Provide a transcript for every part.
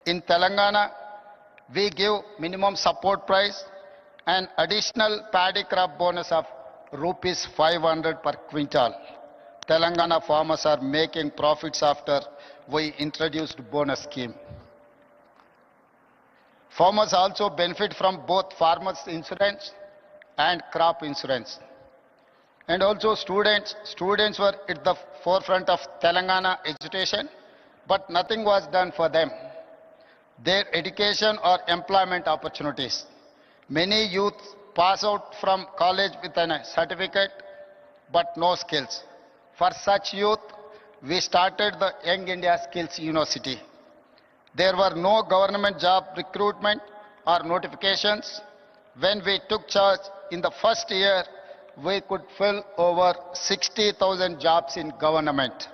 In Telangana, we give minimum support price and additional paddy crop bonus of rupees 500 per quintal. Telangana farmers are making profits after we introduced bonus scheme. Farmers also benefit from both farmers insurance and crop insurance. And also students were at the forefront of Telangana education, but nothing was done for them. Their education or employment opportunities. Many youth pass out from college with a certificate, but no skills. For such youth, we started the Young India Skills University. There were no government job recruitment or notifications. When we took charge in the first year, we could fill over 60,000 jobs in government.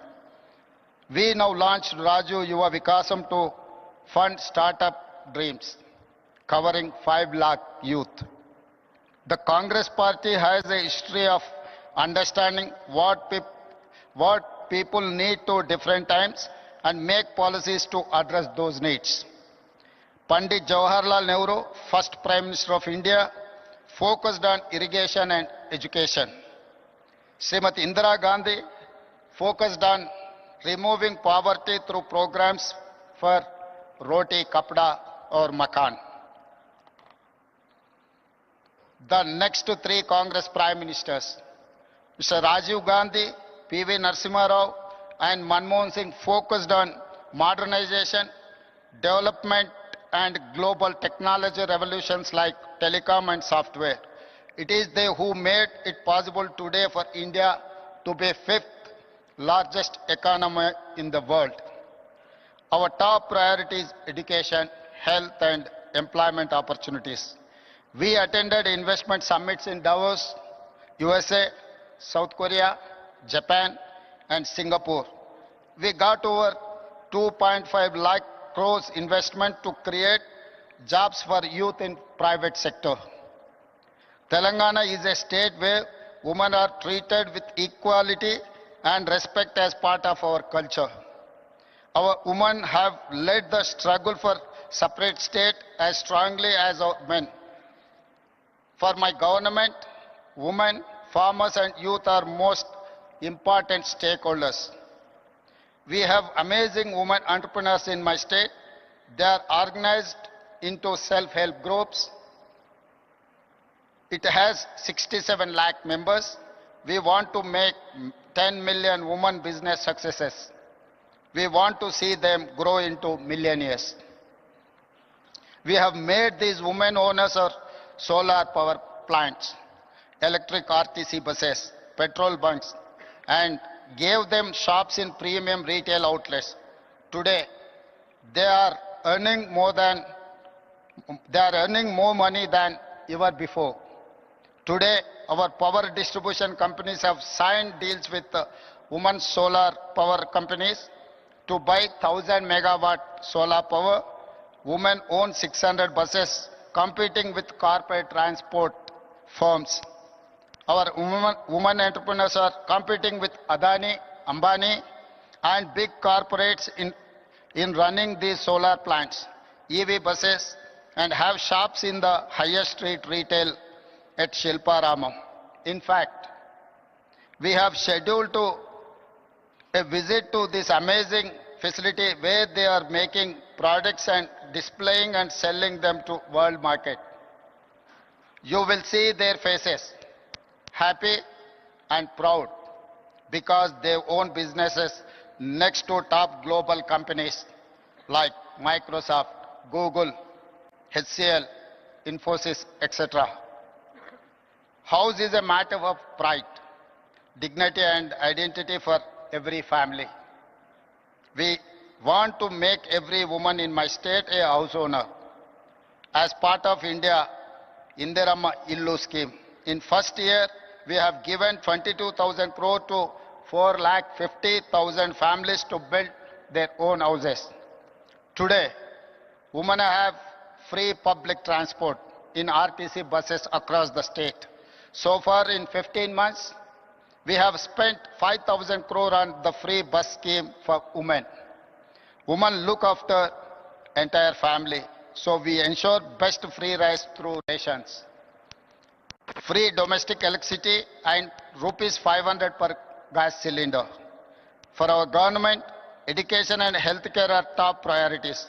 We now launched Raju Yuva Vikasam to fund startup dreams, covering 5 lakh youth. The Congress party has a history of understanding what people need to different times and make policies to address those needs. Pandit Jawaharlal Nehru, first Prime Minister of India, focused on irrigation and education. Srimati Indira Gandhi focused on removing poverty through programs for roti, kapda or makan. The next 3 Congress Prime Ministers, Mr. Rajiv Gandhi, P.V. Narasimha Rao and Manmohan Singh focused on modernization, development and global technology revolutions like telecom and software. It is they who made it possible today for India to be 5th largest economy in the world. Our top priority is education, health and employment opportunities. We attended investment summits in Davos, USA, South Korea, Japan and Singapore. We got over 2.5 lakh crores investment to create jobs for youth in private sector. Telangana is a state where women are treated with equality and respect as part of our culture. Our women have led the struggle for separate state as strongly as our men. For my government, women, farmers and youth are most important stakeholders. We have amazing women entrepreneurs in my state. They are organized into self-help groups. It has 67 lakh members. We want to make 10 million women business successes. We want to see them grow into millionaires. We have made these women owners of solar power plants, electric RTC buses, petrol bunks, and gave them shops in premium retail outlets. Today, they are earning more money than ever before. Today, our power distribution companies have signed deals with women solar power companies to buy 1,000 megawatt solar power. Women own 600 buses competing with corporate transport firms. Our women entrepreneurs are competing with Adani, Ambani and big corporates in running these solar plants, EV buses and have shops in the highest street retail at Shilparamam. In fact, we have scheduled a visit to this amazing facility where they are making products and displaying and selling them to world market. You will see their faces, happy and proud because they own businesses next to top global companies like Microsoft, Google, HCL, Infosys, etc. House is a matter of pride, dignity and identity for every family. We want to make every woman in my state a house owner. As part of India Indirama Illu scheme, in first year we have given 22,000 crore to 4,50,000 families to build their own houses. Today, women have free public transport in RTC buses across the state. So far in 15 months, we have spent 5,000 crore on the free bus scheme for women. Women look after entire family. So we ensure best free rice through rations, free domestic electricity and rupees 500 per gas cylinder. For our government, education and healthcare are top priorities.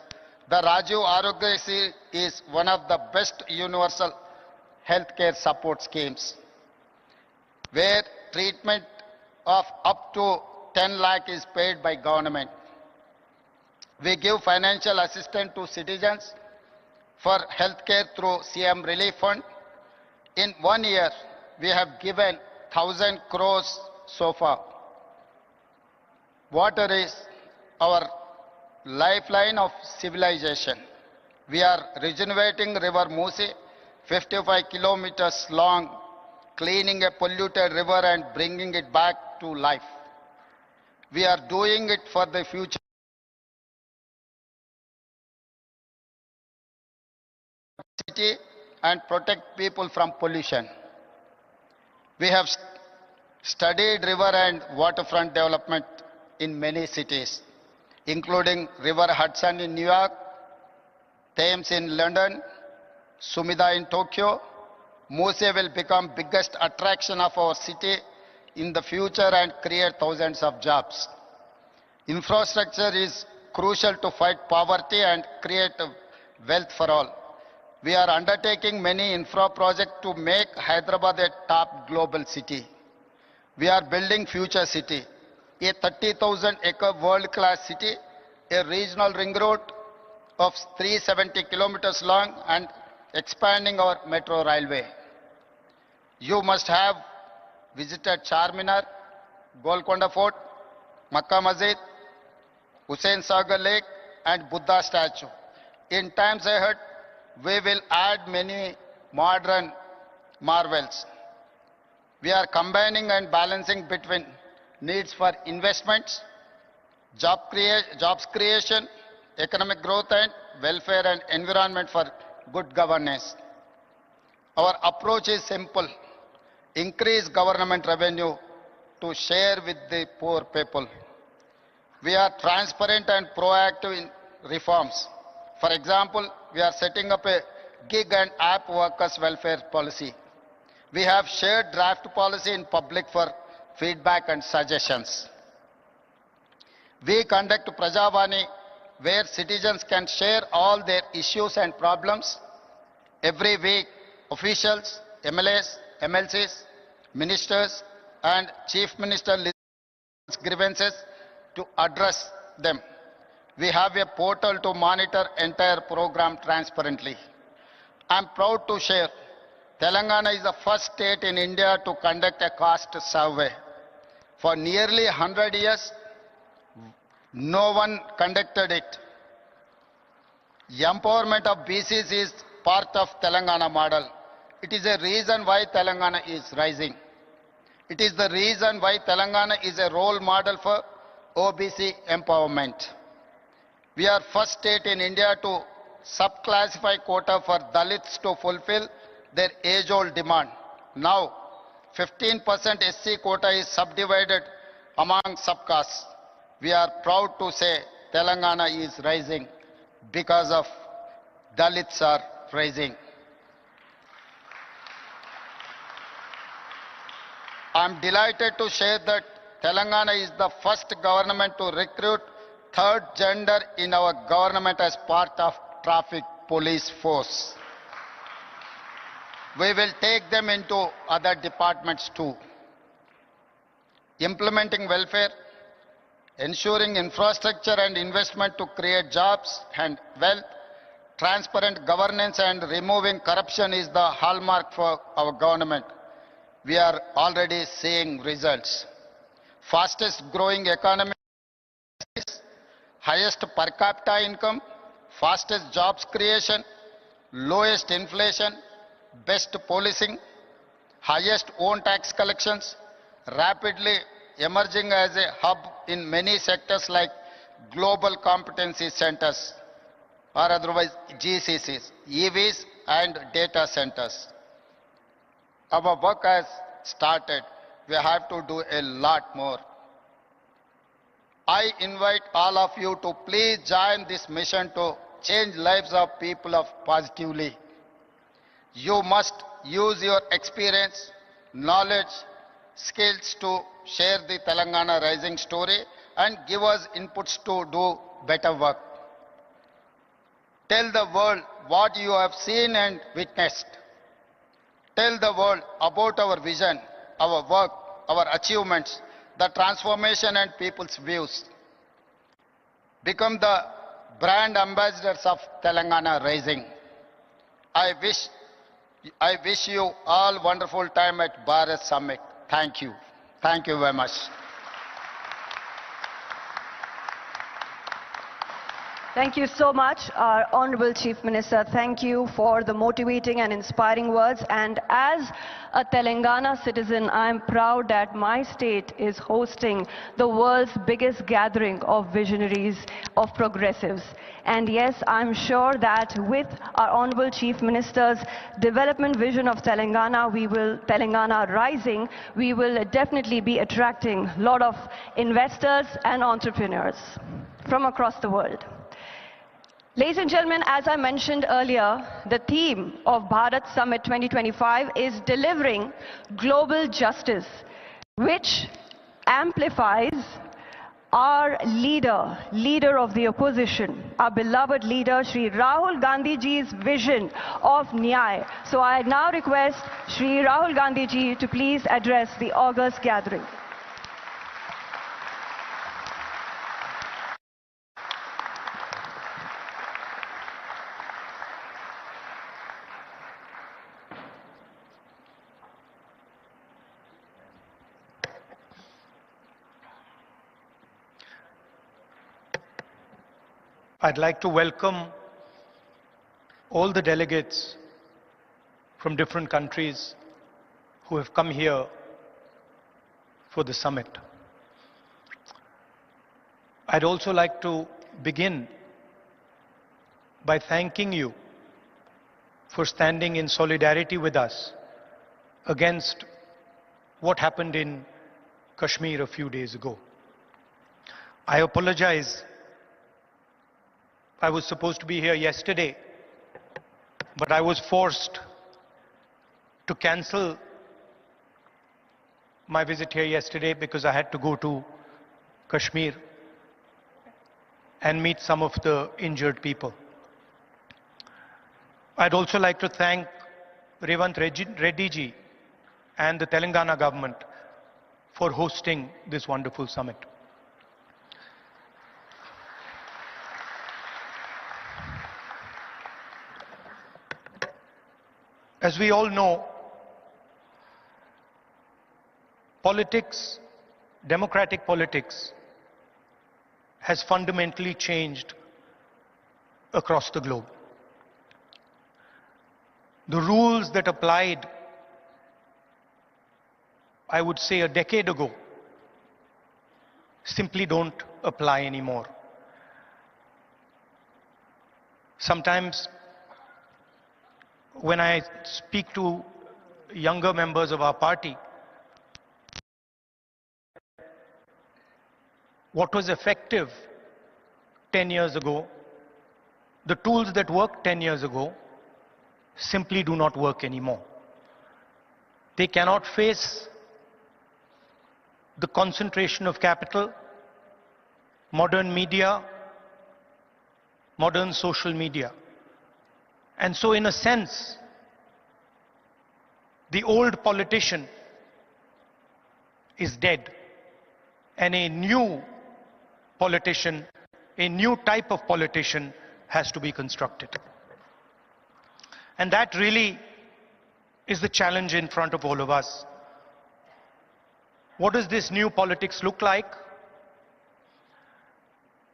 The Rajiv Arogyasri is one of the best universal healthcare support schemes, where treatment of up to 10 lakh is paid by government. We give financial assistance to citizens for healthcare through CM Relief Fund. In 1 year, we have given 1,000 crores so far. Water is our lifeline of civilization. We are regenerating River Musi, 55 kilometers long, cleaning a polluted river and bringing it back to life. We are doing it for the future city and protect people from pollution. We have studied river and waterfront development in many cities, including River Hudson in New York, Thames in London, Sumida in Tokyo. Mose will become biggest attraction of our city in the future and create thousands of jobs. Infrastructure is crucial to fight poverty and create wealth for all. We are undertaking many infra projects to make Hyderabad a top global city. We are building future city, a 30,000-acre world-class city, a regional ring road of 370 kilometers long and expanding our metro railway. You must have visited Charminar, Golconda Fort, Makkah Masjid, Hussain Sagar Lake and Buddha statue. In times ahead, we will add many modern marvels. We are combining and balancing between needs for investments, jobs creation, economic growth and welfare and environment for good governance. Our approach is simple: increase government revenue to share with the poor people. We are transparent and proactive in reforms. For example, we are setting up a gig and app workers welfare policy. We have shared draft policy in public for feedback and suggestions. We conduct Prajavani, where citizens can share all their issues and problems. Every week, officials, MLAs, MLCs, ministers and chief minister list grievances to address them. We have a portal to monitor entire program transparently. I am proud to share Telangana is the first state in India to conduct a caste survey. For nearly 100 years, no one conducted it. Empowerment of BCs is part of Telangana model. It is a reason why Telangana is rising. It is the reason why Telangana is a role model for OBC empowerment. We are first state in India to subclassify quota for Dalits to fulfill their age-old demand. Now, 15% SC quota is subdivided among subcastes. We are proud to say Telangana is rising because of Dalits are rising. I am delighted to share that Telangana is the first government to recruit third gender in our government as part of traffic police force. We will take them into other departments too. Implementing welfare, ensuring infrastructure and investment to create jobs and wealth, transparent governance and removing corruption is the hallmark for our government. We are already seeing results. Fastest growing economy, highest per capita income, fastest jobs creation, lowest inflation, best policing, highest own tax collections, rapidly emerging as a hub in many sectors like global competency centers or otherwise GCCs, EVs and data centers. Our work has started. We have to do a lot more. I invite all of you to please join this mission to change lives of people of positively. You must use your experience, knowledge, skills to share the Telangana rising story and give us inputs to do better work. Tell the world what you have seen and witnessed. Tell the world about our vision, our work, our achievements, the transformation and people's views. Become the brand ambassadors of Telangana Rising. I wish you all wonderful time at Bharat Summit. Thank you. Thank you very much. Thank you so much, our Honorable Chief Minister. Thank you for the motivating and inspiring words. And as a Telangana citizen, I am proud that my state is hosting the world's biggest gathering of visionaries, of progressives. And yes, I'm sure that with our Honorable Chief Minister's development vision of Telangana, Telangana Rising, we will definitely be attracting a lot of investors and entrepreneurs from across the world. Ladies and gentlemen, as I mentioned earlier, the theme of Bharat Summit 2025 is delivering global justice, which amplifies our leader of the opposition, our beloved leader, Shri Rahul Gandhi ji's vision of Nyay. So I now request Shri Rahul Gandhi ji to please address the August gathering. I'd like to welcome all the delegates from different countries who have come here for the summit. I'd also like to begin by thanking you for standing in solidarity with us against what happened in Kashmir a few days ago. I apologize. I was supposed to be here yesterday, but I was forced to cancel my visit here yesterday because I had to go to Kashmir and meet some of the injured people. I'd also like to thank Revant Reddy ji and the Telangana government for hosting this wonderful summit. As we all know, politics, democratic politics, has fundamentally changed across the globe. The rules that applied, I would say, a decade ago, simply don't apply anymore. Sometimes when I speak to younger members of our party, what was effective 10 years ago, the tools that worked 10 years ago, simply do not work anymore. They cannot face the concentration of capital, modern media, modern social media. And so in a sense, the old politician is dead, and a new politician, a new type of politician has to be constructed. And that really is the challenge in front of all of us. What does this new politics look like?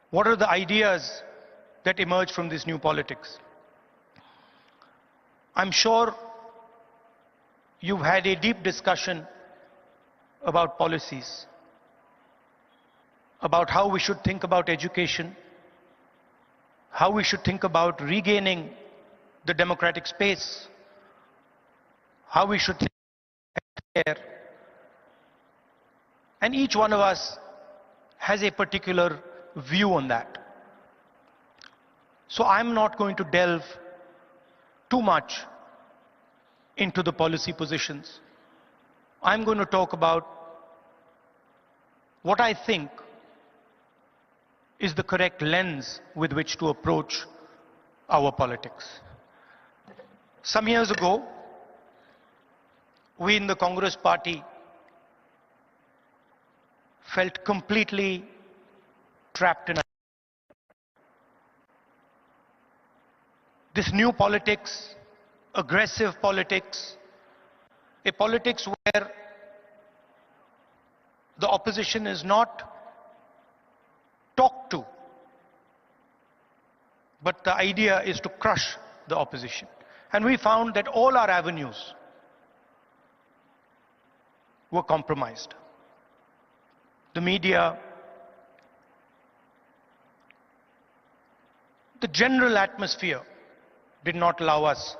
What are the ideas that emerge from this new politics? I'm sure you've had a deep discussion about policies, about how we should think about education, how we should think about regaining the democratic space, how we should think about healthcare. And each one of us has a particular view on that. So I'm not going to delve too much into the policy positions. I'm going to talk about what I think is the correct lens with which to approach our politics. Some years ago, we in the Congress party felt completely trapped in this new politics, aggressive politics, a politics where the opposition is not talked to, but the idea is to crush the opposition. And we found that all our avenues were compromised. The media, the general atmosphere did not allow us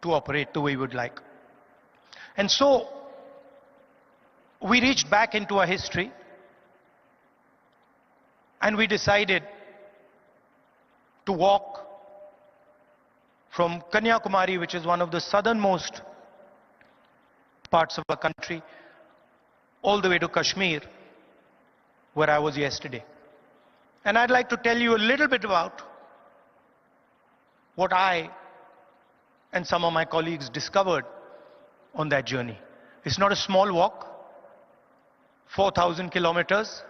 to operate the way we would like. And so we reached back into our history and we decided to walk from Kanyakumari, which is one of the southernmost parts of our country, all the way to Kashmir, where I was yesterday. And I'd like to tell you a little bit about what I and some of my colleagues discovered on that journey. It's not a small walk, 4,000 kilometers.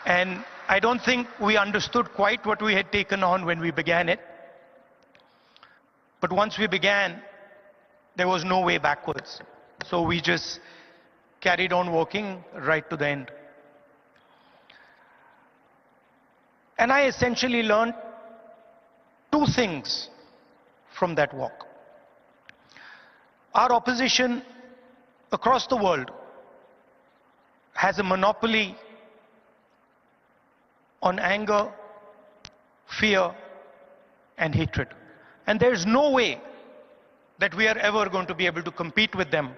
And I don't think we understood quite what we had taken on when we began it. But once we began, there was no way backwards. So we just carried on walking right to the end. And I essentially learned two things from that walk. Our opposition across the world has a monopoly on anger, fear, and hatred. And there's no way that we are ever going to be able to compete with them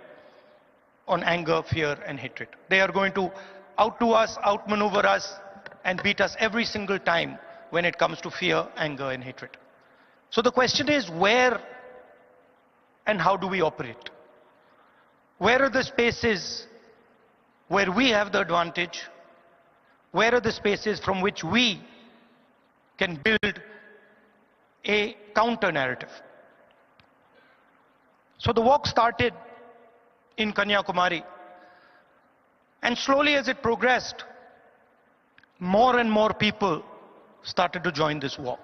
on anger, fear, and hatred. They are going to outdo us, outmaneuver us, and beat us every single time when it comes to fear, anger, and hatred. So the question is, where and how do we operate? Where are the spaces where we have the advantage? Where are the spaces from which we can build a counter narrative? So the walk started in Kanyakumari, and slowly as it progressed, more and more people started to join this walk.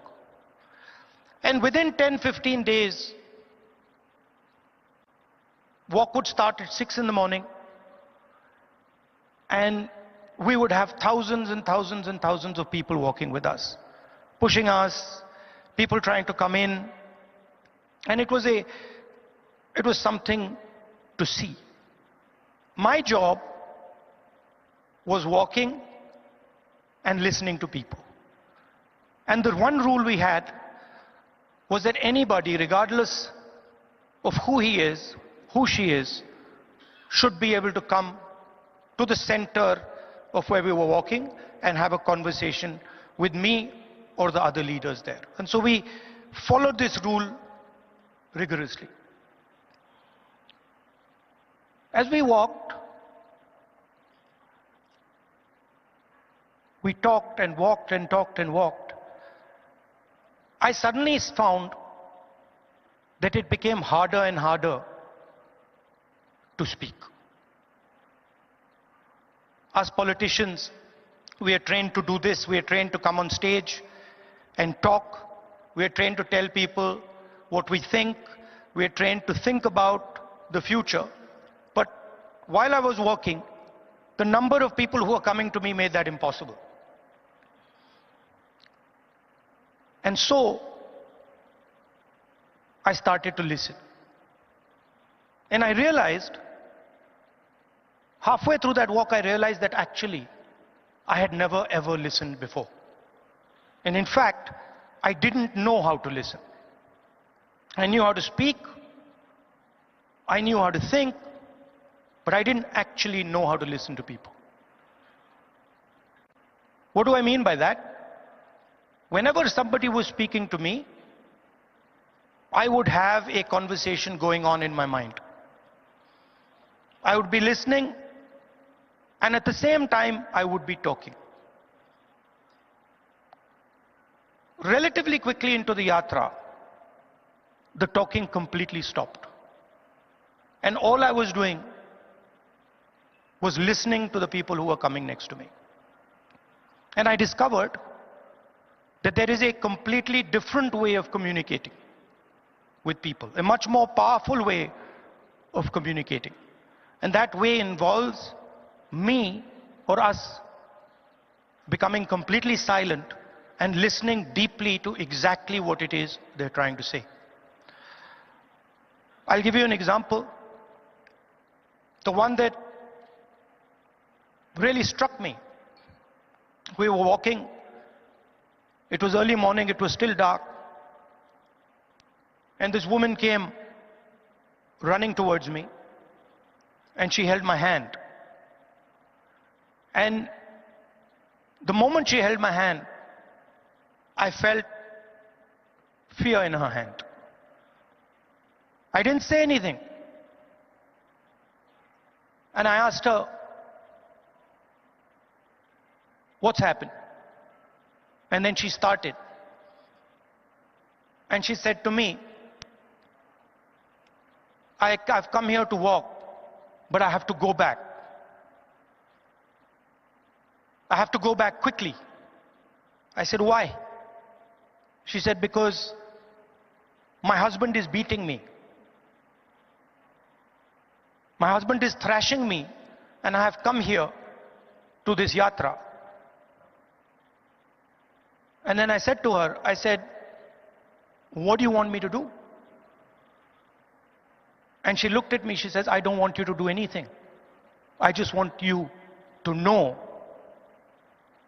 And within 10-15 days, walk would start at 6 in the morning, and we would have thousands and thousands and thousands of people walking with us, pushing us, people trying to come in. And it was something to see. My job was walking and listening to people. And the one rule we had was that anybody, regardless of who he is, who she is, should be able to come to the center of where we were walking and have a conversation with me or the other leaders there. And so we followed this rule rigorously. As we walked, we talked and walked and talked and walked. I suddenly found that it became harder and harder to speak. As politicians, we are trained to do this. We are trained to come on stage and talk. We are trained to tell people what we think. We are trained to think about the future. But while I was walking, the number of people who were coming to me made that impossible. And so I started to listen. And I realized, halfway through that walk, I realized that actually I had never ever listened before. And in fact, I didn't know how to listen. I knew how to speak, I knew how to think, but I didn't actually know how to listen to people. What do I mean by that? Whenever somebody was speaking to me, I would have a conversation going on in my mind. I would be listening, and at the same time, I would be talking. Relatively quickly into the yatra, the talking completely stopped. And all I was doing was listening to the people who were coming next to me. And I discovered that there is a completely different way of communicating with people, a much more powerful way of communicating. And that way involves me or us becoming completely silent and listening deeply to exactly what it is they're trying to say. I'll give you an example. The one that really struck me. We were walking. It was early morning. It was still dark. And this woman came running towards me. And she held my hand. And the moment she held my hand, I felt fear in her hand. I didn't say anything. And I asked her, what's happened? And then she started. And she said to me, I've come here to walk, but I have to go back. I have to go back quickly. I said, why? She said, because my husband is beating me. My husband is thrashing me, and I have come here to this yatra. And then I said to her, I said, what do you want me to do? And she looked at me, she says, I don't want you to do anything. I just want you to know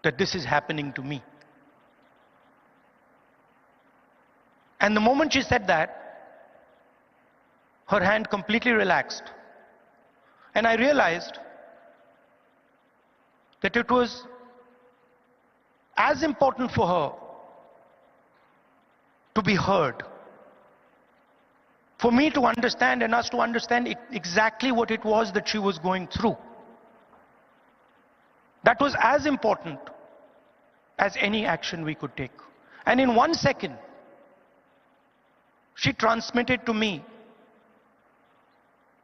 that this is happening to me. And the moment she said that, her hand completely relaxed. And I realized that it was as important for her to be heard, for me to understand and us to understand exactly what it was that she was going through. That was as important as any action we could take. And in 1 second, she transmitted to me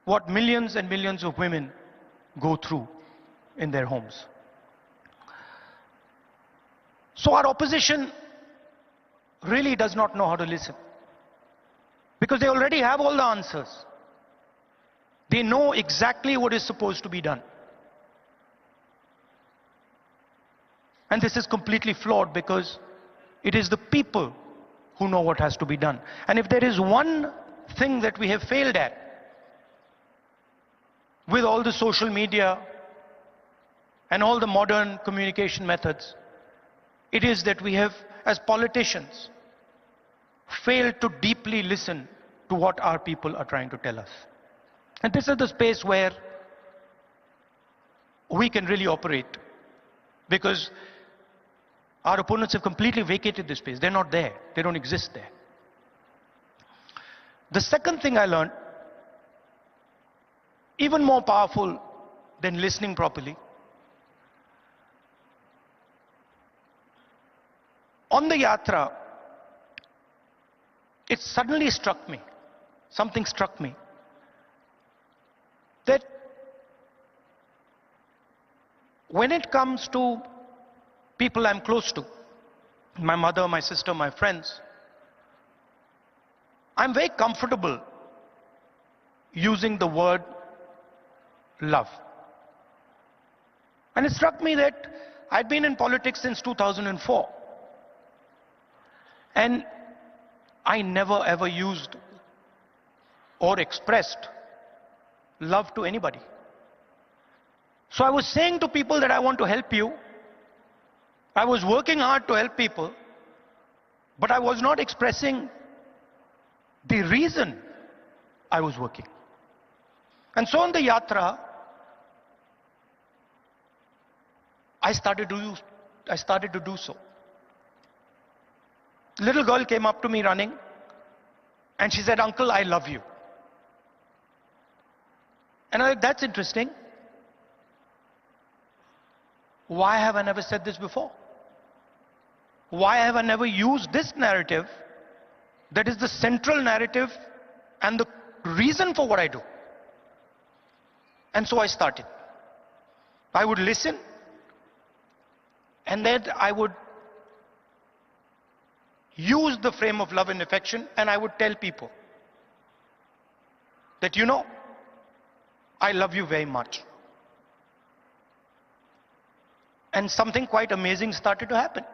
what millions and millions of women go through in their homes. So our opposition really does not know how to listen, because they already have all the answers. They know exactly what is supposed to be done. And this is completely flawed, because it is the people who know what has to be done. And if there is one thing that we have failed at with all the social media and all the modern communication methods, it is that we have, as politicians, failed to deeply listen to what our people are trying to tell us. And this is the space where we can really operate, because our opponents have completely vacated this space. They're not there. They don't exist there. The second thing I learned, even more powerful than listening properly, on the yatra, it suddenly struck me, something struck me, that when it comes to people I'm close to, my mother, my sister, my friends, I'm very comfortable using the word love. And it struck me that I'd been in politics since 2004. And I never ever used or expressed love to anybody. So I was saying to people that I want to help you. I was working hard to help people, but I was not expressing the reason I was working. And so on the yatra, I started to I started to do so. Little girl came up to me running and she said, "Uncle, I love you." And I was like, that's interesting. Why have I never said this before? Why have I never used this narrative that is the central narrative and the reason for what I do? And so I started. I would listen, and then I would use the frame of love and affection, and I would tell people that, you know, I love you very much. And something quite amazing started to happen.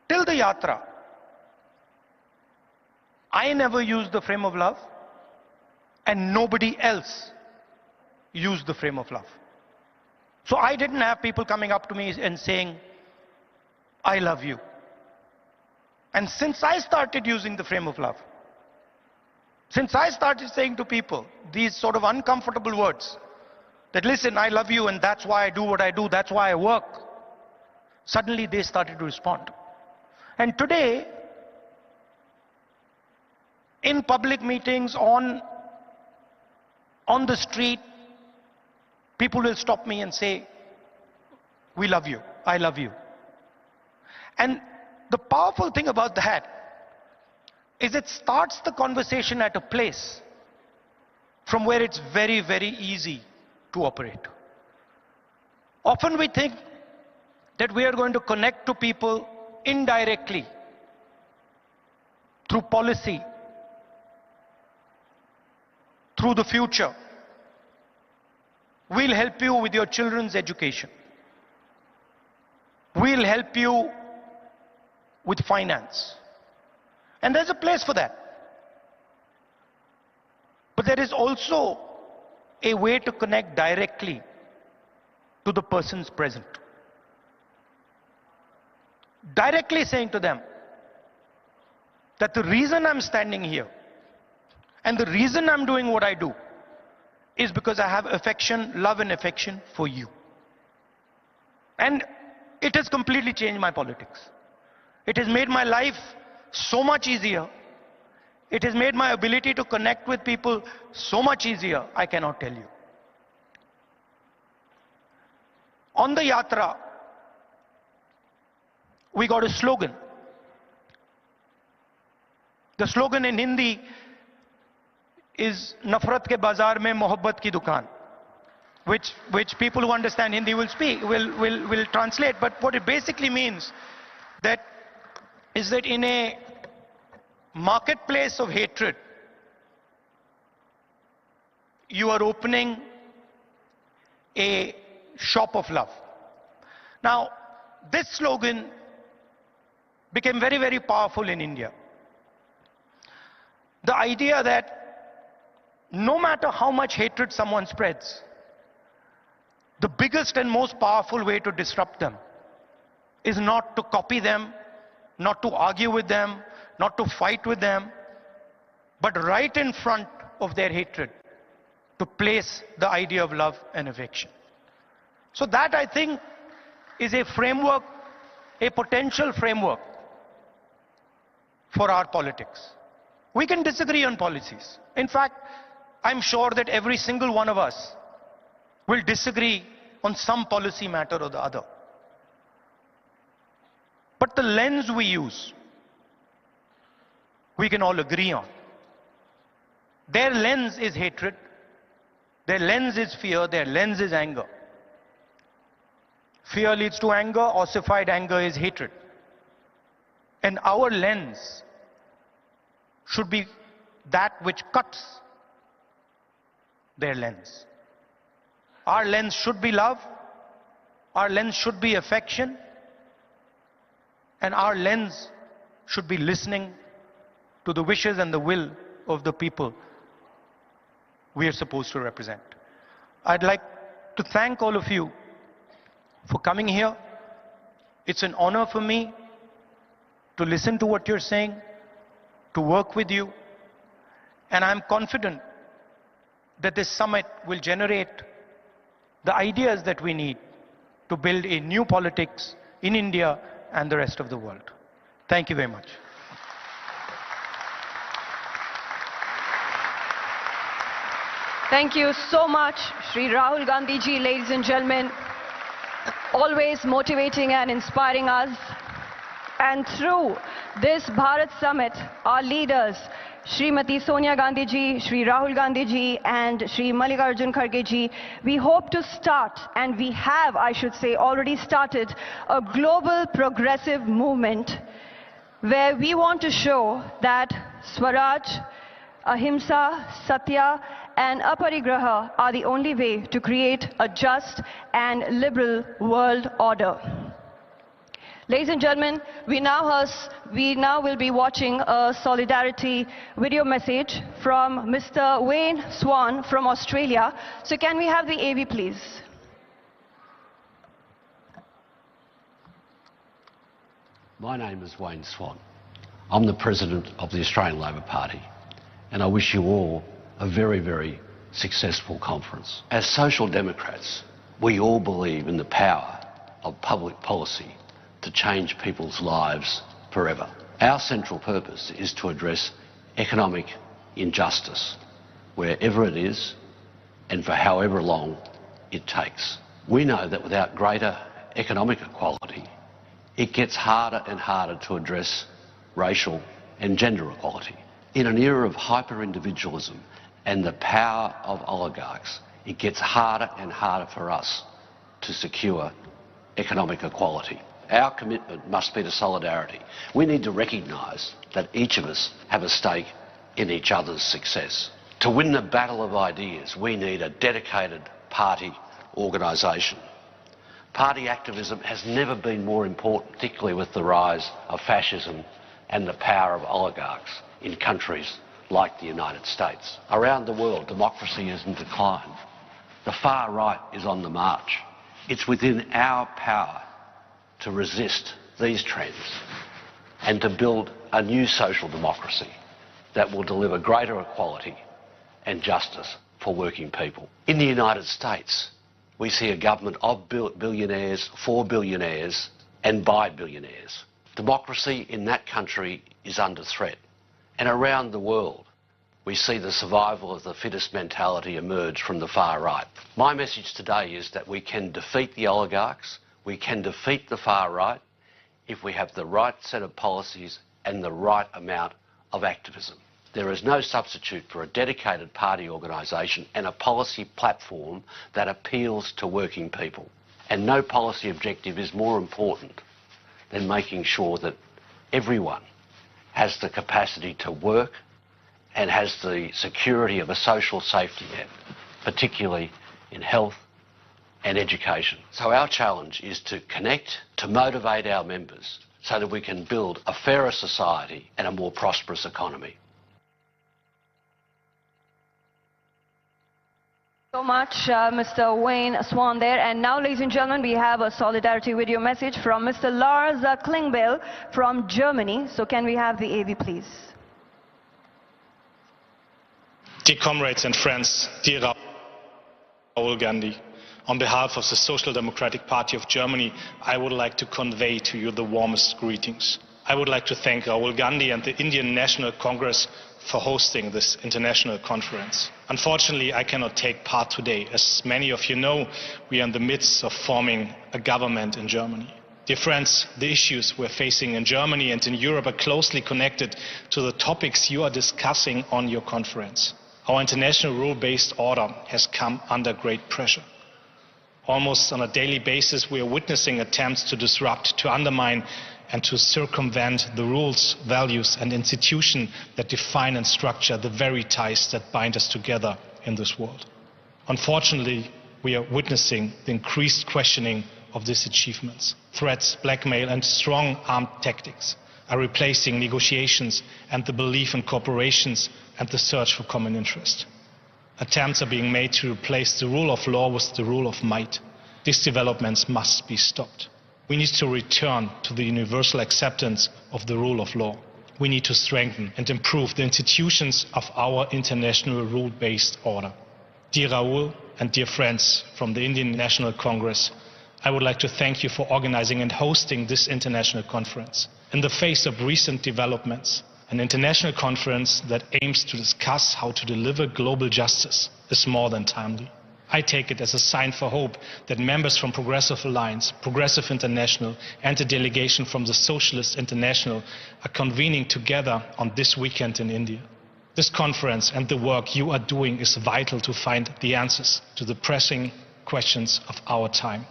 Till the yatra, I never used the frame of love, and nobody else used the frame of love. So I didn't have people coming up to me and saying, "I love you." And since I started using the frame of love, since I started saying to people these sort of uncomfortable words, that listen, I love you and that's why I do what I do, that's why I work, suddenly they started to respond. And today, in public meetings, on the street, people will stop me and say, "We love you, I love you." And the powerful thing about that is it starts the conversation at a place from where it's very, very easy to operate. Often we think that we are going to connect to people indirectly through policy, through the future. We'll help you with your children's education. We'll help you with finance. And there's a place for that. But there is also a way to connect directly to the persons present. Directly saying to them that the reason I'm standing here and the reason I'm doing what I do is because I have affection, love and affection for you. And it has completely changed my politics. It has made my life so much easier. It has made my ability to connect with people so much easier, I cannot tell you. On the yatra, we got a slogan. The slogan in Hindi is "Nafrat ke bazaar mein mohabbat ki dukaan," which people who understand Hindi will translate. But what it basically means is that in a marketplace of hatred, you are opening a shop of love. Now, this slogan became very, very powerful in India. The idea that no matter how much hatred someone spreads, the biggest and most powerful way to disrupt them is not to copy them, not to argue with them, not to fight with them, but right in front of their hatred, to place the idea of love and affection. So that, I think, is a framework, a potential framework for our politics. We can disagree on policies. In fact, I'm sure that every single one of us will disagree on some policy matter or the other. But the lens we use, we can all agree on. Their lens is hatred, their lens is fear, their lens is anger. Fear leads to anger, ossified anger is hatred. And our lens should be that which cuts their lens. Our lens should be love, our lens should be affection, and our lens should be listening to the wishes and the will of the people we are supposed to represent. I'd like to thank all of you for coming here. It's an honor for me to listen to what you're saying, to work with you, and I'm confident that this summit will generate the ideas that we need to build a new politics in India and the rest of the world. Thank you very much. Thank you so much, Shri Rahul Gandhi ji, ladies and gentlemen, always motivating and inspiring us. And through this Bharat Summit, our leaders, Srimati Sonia Gandhi ji, Shri Rahul Gandhi ji, and Shri Mallikarjun Kharge ji, we hope to start, and we have, I should say, already started a global progressive movement where we want to show that Swaraj, Ahimsa, Satya, and Aparigraha are the only way to create a just and liberal world order. Ladies and gentlemen, we now will be watching a solidarity video message from Mr. Wayne Swan from Australia. So can we have the AV, please? My name is Wayne Swan. I'm the President of the Australian Labor Party, and I wish you all a very, very successful conference. As Social Democrats, we all believe in the power of public policy to change people's lives forever. Our central purpose is to address economic injustice wherever it is and for however long it takes. We know that without greater economic equality, it gets harder and harder to address racial and gender equality. In an era of hyper-individualism and the power of oligarchs, it gets harder and harder for us to secure economic equality. Our commitment must be to solidarity. We need to recognise that each of us have a stake in each other's success. To win the battle of ideas, we need a dedicated party organisation. Party activism has never been more important, particularly with the rise of fascism and the power of oligarchs in countries like the United States. Around the world, democracy is in decline. The far right is on the march. It's within our power to resist these trends and to build a new social democracy that will deliver greater equality and justice for working people. In the United States, we see a government of billionaires, for billionaires, and by billionaires. Democracy in that country is under threat. And around the world, we see the survival of the fittest mentality emerge from the far right. My message today is that we can defeat the oligarchs, we can defeat the far right if we have the right set of policies and the right amount of activism. There is no substitute for a dedicated party organisation and a policy platform that appeals to working people. And no policy objective is more important than making sure that everyone has the capacity to work and has the security of a social safety net, particularly in health and education. So our challenge is to connect, to motivate our members so that we can build a fairer society and a more prosperous economy. So much, Mr. Wayne Swan there. And now, ladies and gentlemen, we have a solidarity video message from Mr. Lars Klingbeil from Germany. So can we have the AV, please? Dear comrades and friends, dear Rahul Gandhi, on behalf of the Social Democratic Party of Germany, I would like to convey to you the warmest greetings. I would like to thank Rahul Gandhi and the Indian National Congress for hosting this international conference. Unfortunately, I cannot take part today. As many of you know, we are in the midst of forming a government in Germany. Dear friends, the issues we're facing in Germany and in Europe are closely connected to the topics you are discussing on your conference. Our international rule-based order has come under great pressure. Almost on a daily basis, we are witnessing attempts to disrupt, to undermine, and to circumvent the rules, values, and institutions that define and structure the very ties that bind us together in this world. Unfortunately, we are witnessing the increased questioning of these achievements. Threats, blackmail, and strong armed tactics are replacing negotiations and the belief in corporations and the search for common interest. Attempts are being made to replace the rule of law with the rule of might. These developments must be stopped. We need to return to the universal acceptance of the rule of law. We need to strengthen and improve the institutions of our international rule-based order. Dear Rahul, and dear friends from the Indian National Congress, I would like to thank you for organizing and hosting this international conference. In the face of recent developments, an international conference that aims to discuss how to deliver global justice is more than timely. I take it as a sign for hope that members from Progressive Alliance, Progressive International, and a delegation from the Socialist International are convening together on this weekend in India. This conference and the work you are doing is vital to find the answers to the pressing questions of our time.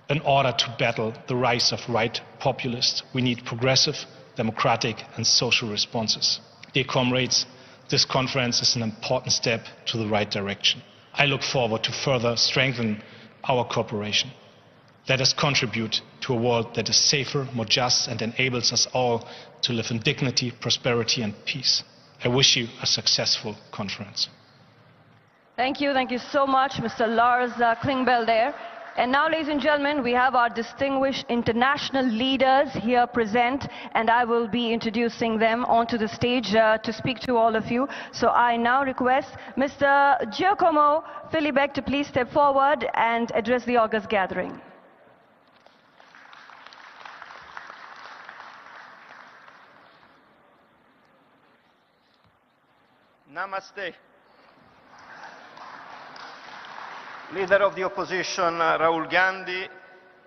In order to battle the rise of right populists, we need progressive, democratic and social responses. Dear comrades, this conference is an important step to the right direction. I look forward to further strengthen our cooperation. Let us contribute to a world that is safer, more just and enables us all to live in dignity, prosperity and peace. I wish you a successful conference. Thank you so much, Mr. Lars Klingbeil there. And now, ladies and gentlemen, we have our distinguished international leaders here present, and I will be introducing them onto the stage to speak to all of you. So I now request Mr. Giacomo Filibeck to please step forward and address the August gathering. Namaste. Leader of the opposition, Rahul Gandhi,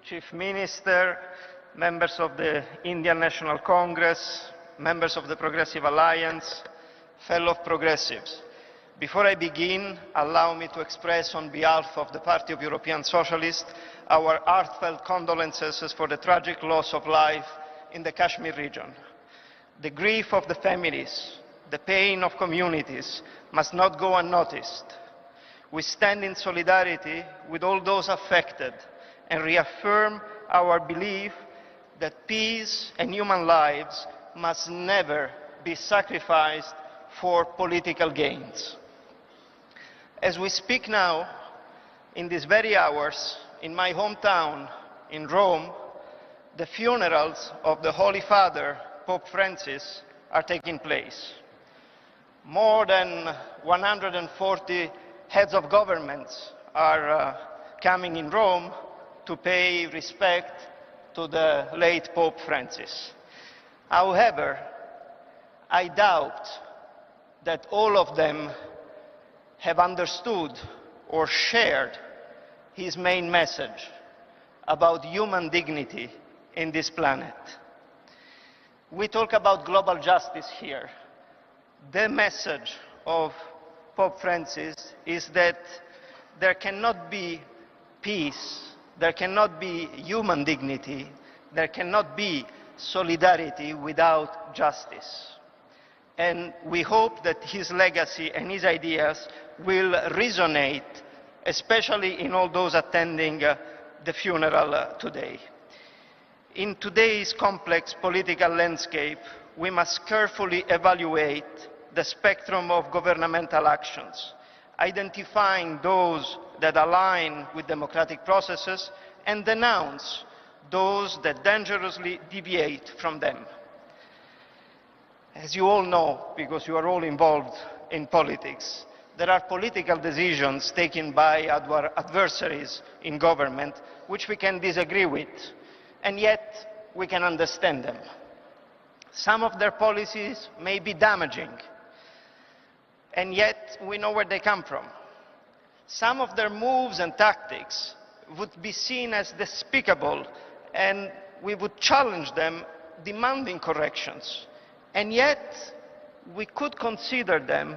Chief Minister, members of the Indian National Congress, members of the Progressive Alliance, fellow progressives. Before I begin, allow me to express on behalf of the Party of European Socialists our heartfelt condolences for the tragic loss of life in the Kashmir region. The grief of the families, the pain of communities must not go unnoticed. We stand in solidarity with all those affected and reaffirm our belief that peace and human lives must never be sacrificed for political gains. As we speak now, in these very hours, in my hometown, in Rome, the funerals of the Holy Father, Pope Francis, are taking place. More than 140 heads of governments are coming in Rome to pay respect to the late Pope Francis. However, I doubt that all of them have understood or shared his main message about human dignity in this planet. We talk about global justice here. The message of Pope Francis is that there cannot be peace, there cannot be human dignity, there cannot be solidarity without justice. And we hope that his legacy and his ideas will resonate, especially in all those attending the funeral today. In today's complex political landscape, we must carefully evaluate the spectrum of governmental actions, identifying those that align with democratic processes and denounce those that dangerously deviate from them. As you all know, because you are all involved in politics, there are political decisions taken by our adversaries in government which we can disagree with, and yet we can understand them. Some of their policies may be damaging, and yet we know where they come from. Some of their moves and tactics would be seen as despicable, and we would challenge them, demanding corrections. And yet, we could consider them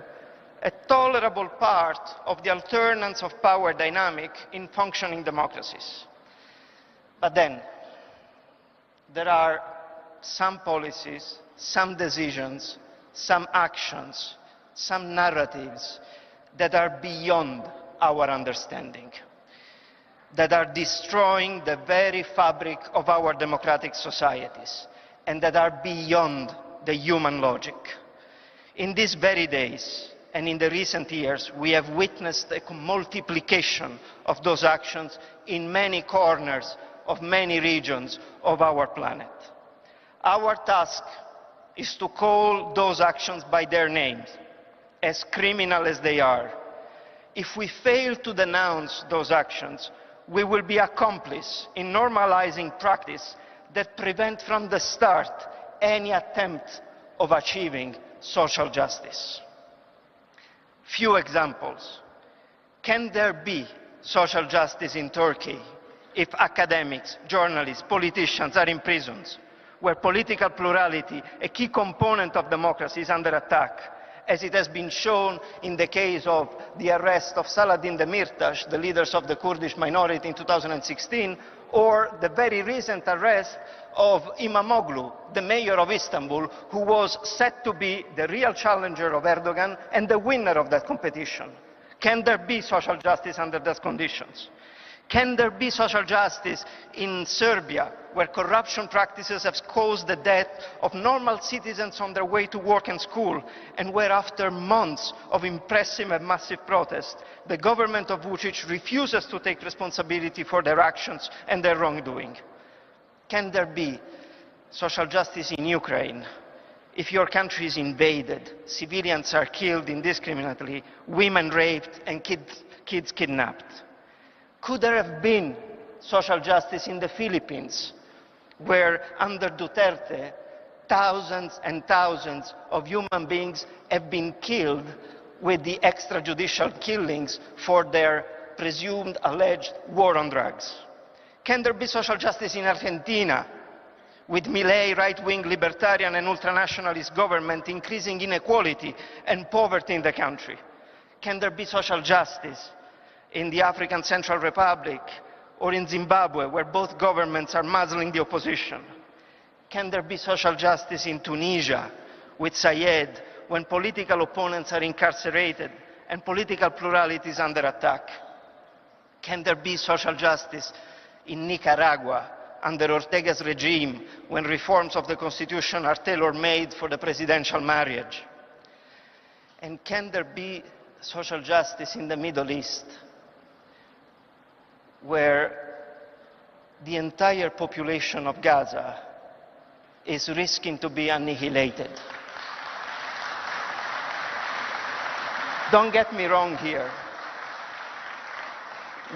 a tolerable part of the alternance of power dynamic in functioning democracies. But then, there are some policies, some decisions, some actions, some narratives that are beyond our understanding, that are destroying the very fabric of our democratic societies, and that are beyond the human logic. In these very days, and in the recent years, we have witnessed a multiplication of those actions in many corners of many regions of our planet. Our task is to call those actions by their names, as criminal as they are. if we fail to denounce those actions, we will be accomplice in normalizing practice that prevent from the start any attempt of achieving social justice. Few examples. Can there be social justice in Turkey if academics, journalists, politicians are in prisons, where political plurality, a key component of democracy, is under attack, as it has been shown in the case of the arrest of Saladin Demirtas, the leaders of the Kurdish minority in 2016, or the very recent arrest of Imamoglu, the mayor of Istanbul, who was said to be the real challenger of Erdogan and the winner of that competition. Can there be social justice under those conditions? Can there be social justice in Serbia, where corruption practices have caused the death of normal citizens on their way to work and school, and where after months of impressive and massive protest, the government of Vučić refuses to take responsibility for their actions and their wrongdoing? Can there be social justice in Ukraine? If your country is invaded, civilians are killed indiscriminately, women raped, and kids kidnapped. Could there have been social justice in the Philippines, where under Duterte, thousands and thousands of human beings have been killed with the extrajudicial killings for their presumed alleged war on drugs? Can there be social justice in Argentina, with Milei right-wing libertarian and ultranationalist government increasing inequality and poverty in the country? Can there be social justice in the African Central Republic or in Zimbabwe, where both governments are muzzling the opposition? Can there be social justice in Tunisia with Sayed, when political opponents are incarcerated and political plurality is under attack? Can there be social justice in Nicaragua under Ortega's regime, when reforms of the constitution are tailor-made for the presidential marriage? And can there be social justice in the Middle East, where the entire population of Gaza is risking to be annihilated? Don't get me wrong here.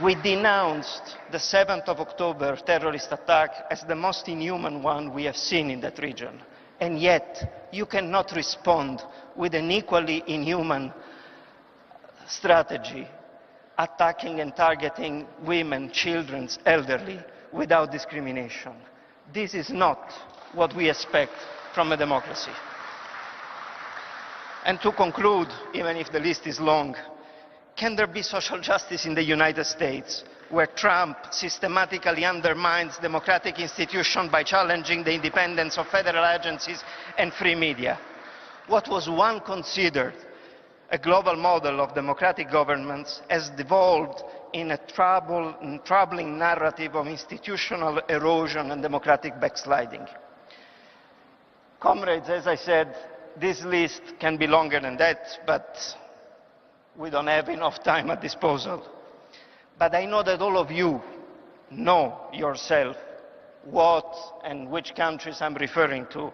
We denounced the 7th of October terrorist attack as the most inhuman one we have seen in that region. And yet, you cannot respond with an equally inhuman strategy, attacking and targeting women, children, elderly, without discrimination. This is not what we expect from a democracy. And to conclude, even if the list is long, can there be social justice in the United States, where Trump systematically undermines democratic institutions by challenging the independence of federal agencies and free media? What was once considered a global model of democratic governments has devolved in a troubling narrative of institutional erosion and democratic backsliding. Comrades, as I said, this list can be longer than that, but we don't have enough time at disposal. But I know that all of you know yourself what and which countries I'm referring to,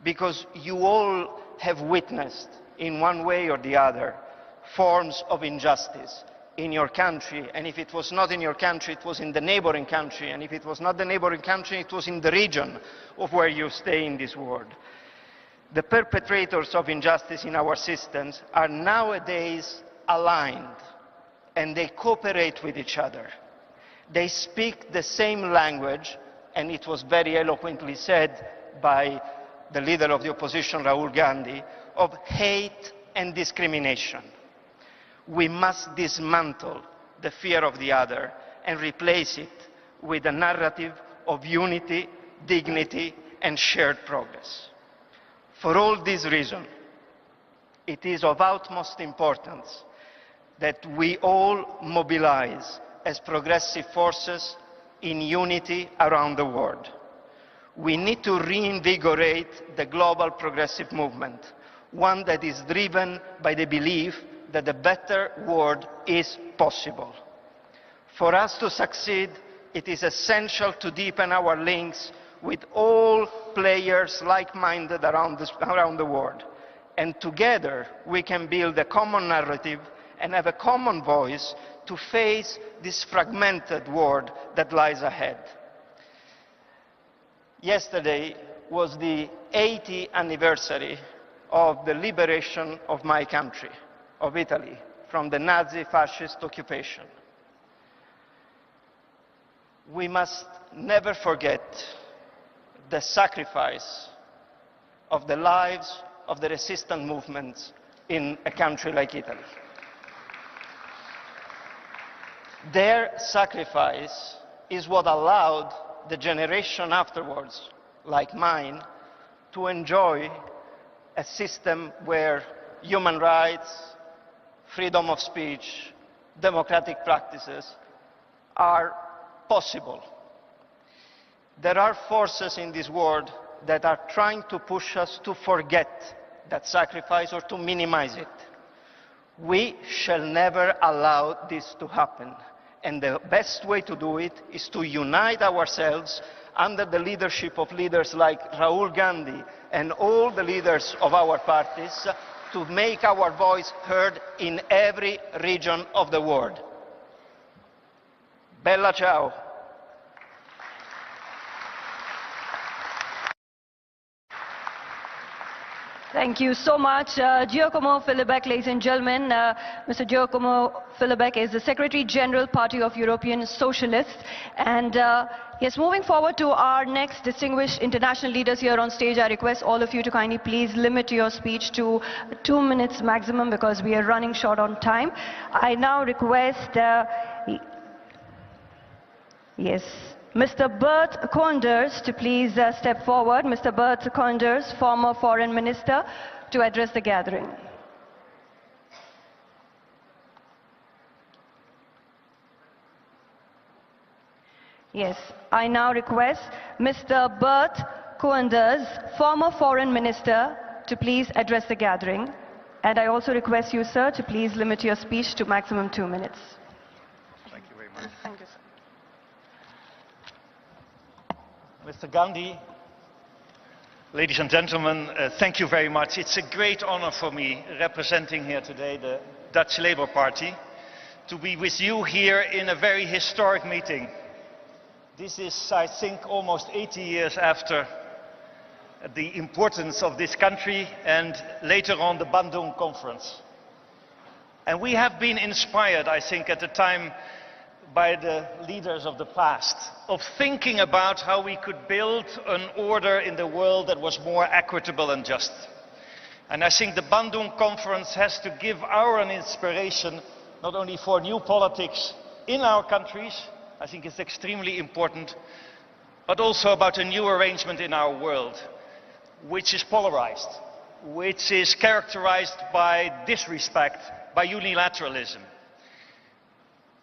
because you all have witnessed, in one way or the other, forms of injustice in your country. And if it was not in your country, it was in the neighboring country. And if it was not the neighboring country, it was in the region of where you stay in this world. The perpetrators of injustice in our systems are nowadays aligned, and they cooperate with each other. They speak the same language, and it was very eloquently said by the leader of the opposition, Rahul Gandhi, of hate and discrimination. We must dismantle the fear of the other and replace it with a narrative of unity, dignity, and shared progress. For all these reasons, it is of utmost importance that we all mobilize as progressive forces in unity around the world. We need to reinvigorate the global progressive movement, one that is driven by the belief that a better world is possible. For us to succeed, it is essential to deepen our links with all players like-minded around the world. And together we can build a common narrative and have a common voice to face this fragmented world that lies ahead. Yesterday was the 80th anniversary of the liberation of my country, of Italy, from the Nazi fascist occupation. We must never forget the sacrifice of the lives of the resistance movements in a country like Italy. Their sacrifice is what allowed the generation afterwards, like mine, to enjoy a system where human rights, freedom of speech, democratic practices are possible. There are forces in this world that are trying to push us to forget that sacrifice or to minimize it. We shall never allow this to happen. And the best way to do it is to unite ourselves under the leadership of leaders like Rahul Gandhi and all the leaders of our parties to make our voice heard in every region of the world. Bella ciao. Thank you so much. Giacomo Filibeck, ladies and gentlemen. Mr. Giacomo Filibeck is the Secretary General, Party of European Socialists. And yes, moving forward to our next distinguished international leaders here on stage, I request all of you to kindly please limit your speech to 2 minutes maximum because we are running short on time. I now request, yes, Mr. Bert Koenders to please step forward. Mr. Bert Koenders, former Foreign Minister, to address the gathering. Yes, I now request Mr. Bert Koenders, former Foreign Minister, to please address the gathering. And I also request you, sir, to please limit your speech to maximum 2 minutes. Thank you very much. Thank you, sir. Mr. Gandhi, ladies and gentlemen, thank you very much. It's a great honor for me, representing here today the Dutch Labour Party, to be with you here in a very historic meeting. This is, I think, almost 80 years after the importance of this country and later on the Bandung Conference. And we have been inspired, I think, at the time by the leaders of the past, of thinking about how we could build an order in the world that was more equitable and just. And I think the Bandung Conference has to give an inspiration, not only for new politics in our countries, I think it's extremely important, but also about a new arrangement in our world, which is polarized, which is characterized by disrespect, by unilateralism.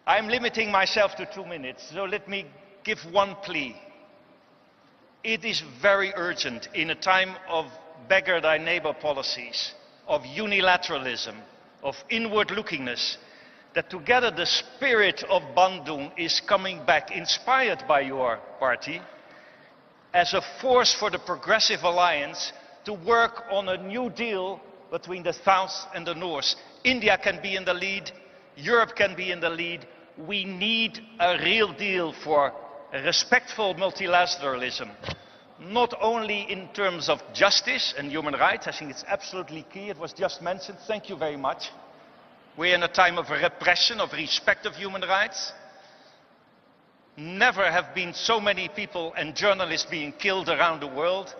I'm limiting myself to 2 minutes, so let me give one plea. It is very urgent in a time of beggar thy neighbor policies, of unilateralism, of inward-lookingness, that together the spirit of Bandung is coming back, inspired by your party, as a force for the Progressive Alliance to work on a new deal between the South and the North. India can be in the lead, Europe can be in the lead. We need a real deal for respectful multilateralism, not only in terms of justice and human rights. I think it's absolutely key. It was just mentioned. Thank you very much. We're in a time of repression, of respect of human rights. Never have been so many people and journalists being killed around the world.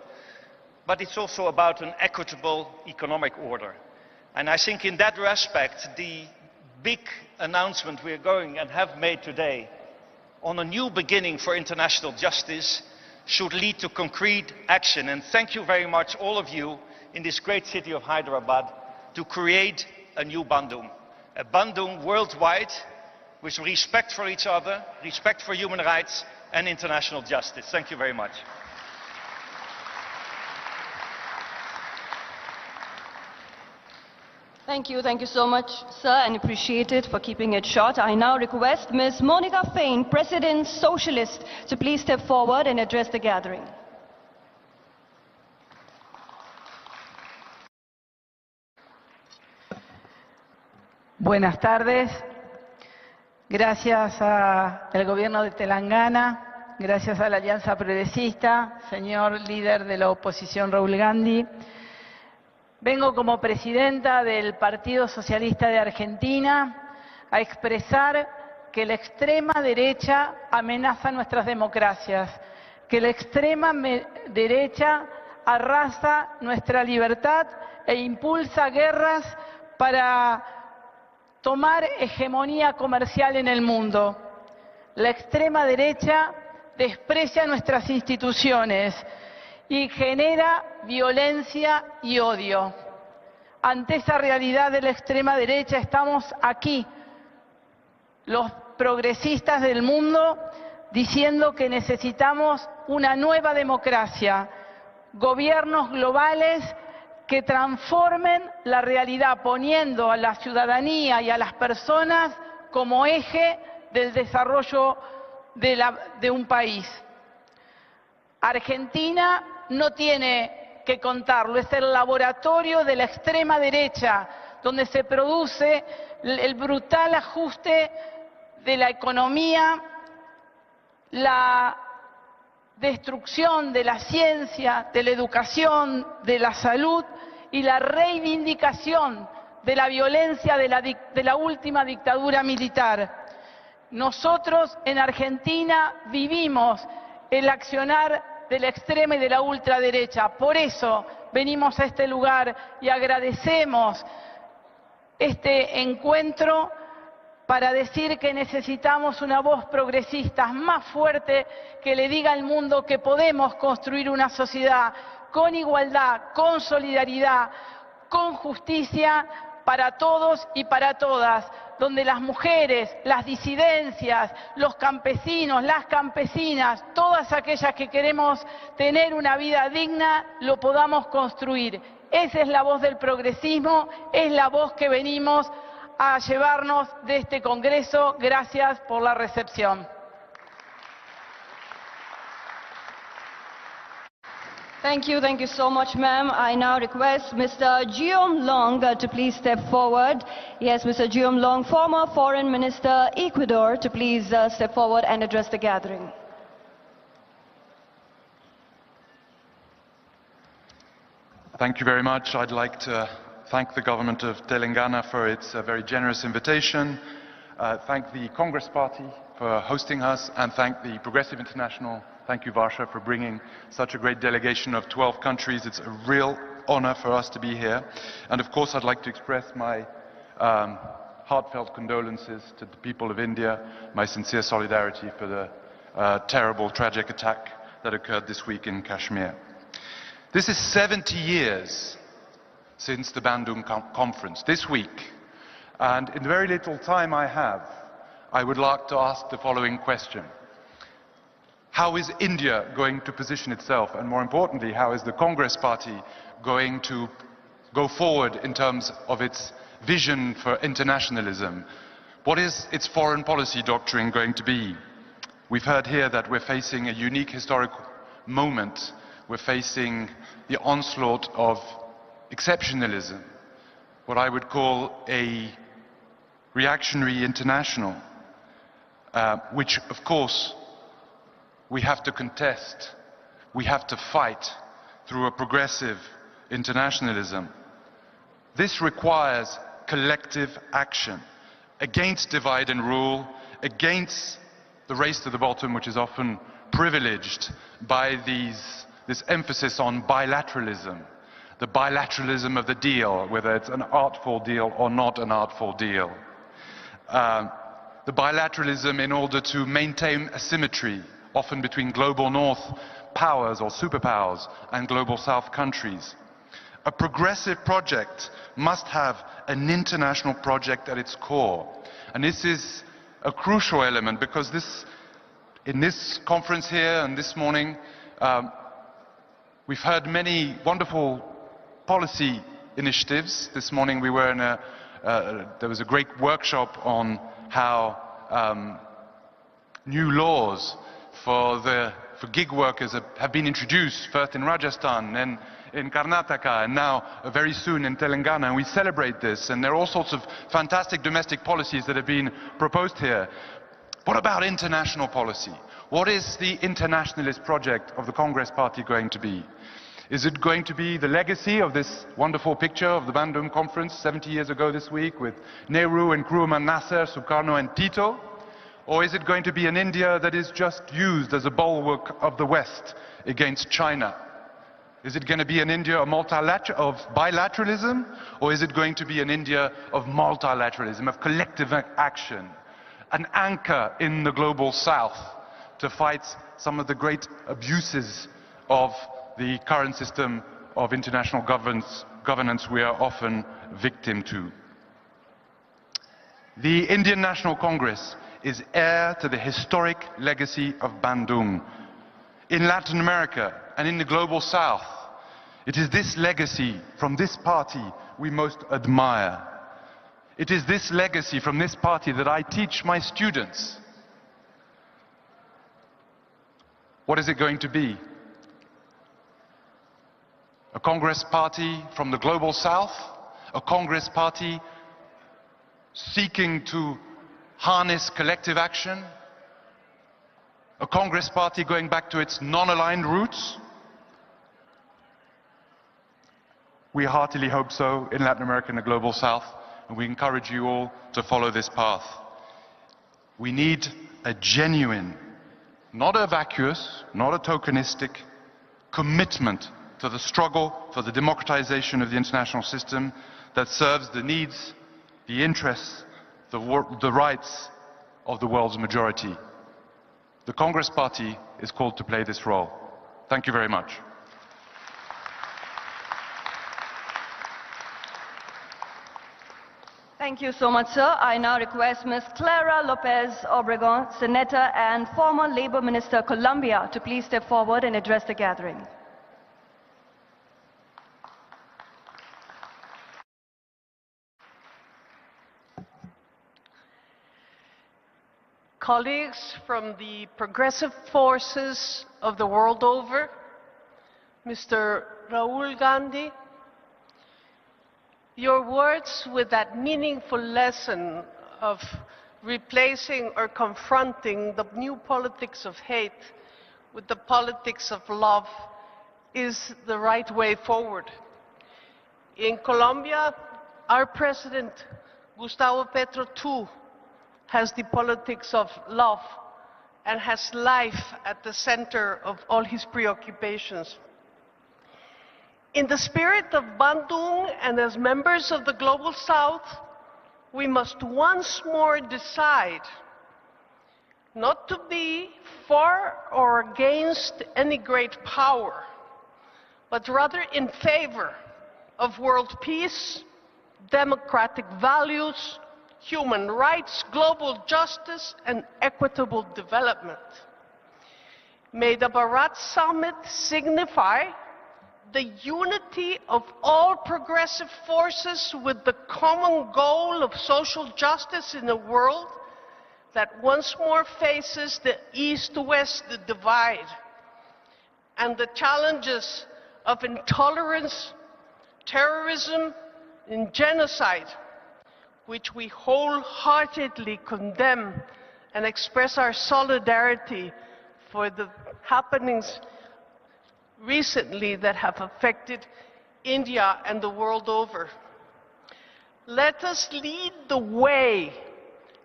But it's also about an equitable economic order. And I think in that respect, the big announcement we are going and have made today on a new beginning for international justice should lead to concrete action. And thank you very much, all of you, in this great city of Hyderabad, to create a new Bandung. A Bandung worldwide with respect for each other, respect for human rights and international justice. Thank you very much. Thank you so much, sir, and appreciate it for keeping it short. I now request Ms. Monica Fain, President Socialist, to please step forward and address the gathering. Buenas tardes. Gracias al gobierno de Telangana, gracias a la Alianza Progresista, señor líder de la oposición Rahul Gandhi. Vengo como presidenta del Partido Socialista de Argentina a expresar que la extrema derecha amenaza nuestras democracias, que la extrema derecha arrasa nuestra libertad e impulsa guerras para tomar hegemonía comercial en el mundo. La extrema derecha desprecia nuestras instituciones y genera violencia y odio. Ante esa realidad de la extrema derecha estamos aquí, los progresistas del mundo, diciendo que necesitamos una nueva democracia, gobiernos globales que transformen la realidad poniendo a la ciudadanía y a las personas como eje del desarrollo de un país. Argentina no tiene que contarlo, es el laboratorio de la extrema derecha, donde se produce el brutal ajuste de la economía, la destrucción de la ciencia, de la educación, de la salud y la reivindicación de la violencia de la última dictadura militar. Nosotros en Argentina vivimos el accionar de la extrema y de la ultraderecha. Por eso venimos a este lugar y agradecemos este encuentro para decir que necesitamos una voz progresista más fuerte que le diga al mundo que podemos construir una sociedad con igualdad, con solidaridad, con justicia para todos y para todas, donde las mujeres, las disidencias, los campesinos, las campesinas, todas aquellas que queremos tener una vida digna, lo podamos construir. Esa es la voz del progresismo, es la voz que venimos a llevarnos de este Congreso. Gracias por la recepción. Thank you so much, ma'am. I now request Mr. Geom Long to please step forward. Yes, Mr. Geom Long, former Foreign Minister, Ecuador, to please step forward and address the gathering. Thank you very much. I'd like to thank the government of Telangana for its very generous invitation, thank the Congress Party for hosting us, and thank the Progressive International. Thank you, Varsha, for bringing such a great delegation of 12 countries. It's a real honor for us to be here. And of course, I'd like to express my heartfelt condolences to the people of India, my sincere solidarity for the terrible, tragic attack that occurred this week in Kashmir. This is 70 years since the Bandung conference, this week. And in the very little time I have, I would like to ask the following question. How is India going to position itself? And more importantly, how is the Congress Party going to go forward in terms of its vision for internationalism? What is its foreign policy doctrine going to be? We've heard here that we're facing a unique historical moment. We're facing the onslaught of exceptionalism, what I would call a reactionary international, which of course we have to contest, we have to fight through a progressive internationalism. This requires collective action against divide and rule, against the race to the bottom, which is often privileged by this emphasis on bilateralism, the bilateralism of the deal, whether it's an artful deal or not an artful deal. The bilateralism in order to maintain a symmetry, often between global north powers or superpowers and global south countries. A progressive project must have an international project at its core. And this is a crucial element because in this conference here and this morning, we've heard many wonderful policy initiatives. This morning we were in there was a great workshop on how new laws for the for gig workers have been introduced, first in Rajasthan, then in Karnataka, and now very soon in Telangana. And we celebrate this, and there are all sorts of fantastic domestic policies that have been proposed here. What about international policy? What is the internationalist project of the Congress Party going to be? Is it going to be the legacy of this wonderful picture of the Bandung Conference 70 years ago this week with Nehru and Nkrumah, Nasser, Sukarno and Tito? Or is it going to be an India that is just used as a bulwark of the West against China? Is it going to be an India of bilateralism? Or is it going to be an India of multilateralism, of collective action? An anchor in the global South to fight some of the great abuses of the current system of international governance we are often victim to. The Indian National Congress is heir to the historic legacy of Bandung. In Latin America and in the global South, it is this legacy from this party we most admire. It is this legacy from this party that I teach my students. What is it going to be? A Congress party from the global South? A Congress party seeking to harness collective action? A Congress party going back to its non-aligned roots? We heartily hope so in Latin America and the global South, and we encourage you all to follow this path. We need a genuine, not a vacuous, not a tokenistic commitment to the struggle for the democratization of the international system that serves the needs, the interests, the rights of the world's majority. The Congress Party is called to play this role. Thank you very much. Thank you so much, sir. I now request Ms. Clara Lopez Obregon, Senator and former Labor Minister, Colombia, to please step forward and address the gathering. Colleagues from the progressive forces of the world over, Mr. Rahul Gandhi, your words with that meaningful lesson of replacing or confronting the new politics of hate with the politics of love is the right way forward. In Colombia, our president, Gustavo Petro, too, has the politics of love and has life at the center of all his preoccupations. In the spirit of Bandung and as members of the Global South, we must once more decide not to be for or against any great power, but rather in favor of world peace, democratic values, human rights, global justice, and equitable development. May the Bharat Summit signify the unity of all progressive forces with the common goal of social justice in a world that once more faces the East-West divide and the challenges of intolerance, terrorism, and genocide, which we wholeheartedly condemn and express our solidarity for the happenings recently that have affected India and the world over. Let us lead the way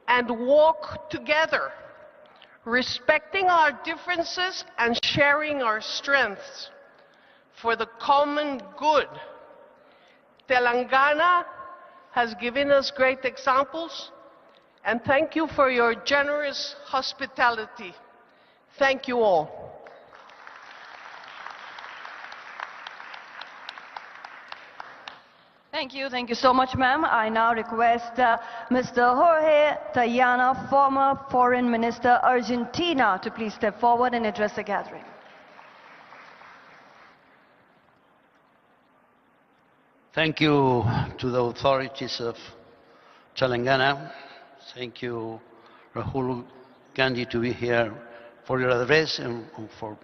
and walk together, respecting our differences and sharing our strengths for the common good. Telangana has given us great examples, and thank you for your generous hospitality. Thank you all. Thank you so much, ma'am. I now request Mr. Jorge Tayana, former Foreign Minister, Argentina, to please step forward and address the gathering. Thank you to the authorities of Telangana. Thank you, Rahul Gandhi, to be here for your address and for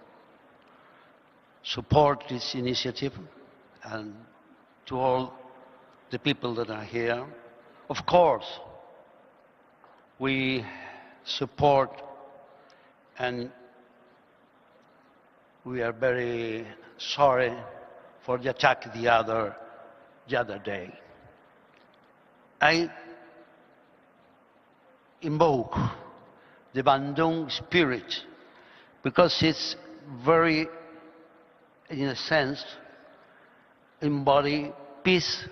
support this initiative, and to all the people that are here. Of course, we support and we are very sorry for the attack the other day. I invoke the Bandung spirit because it's very, in a sense, embody peace,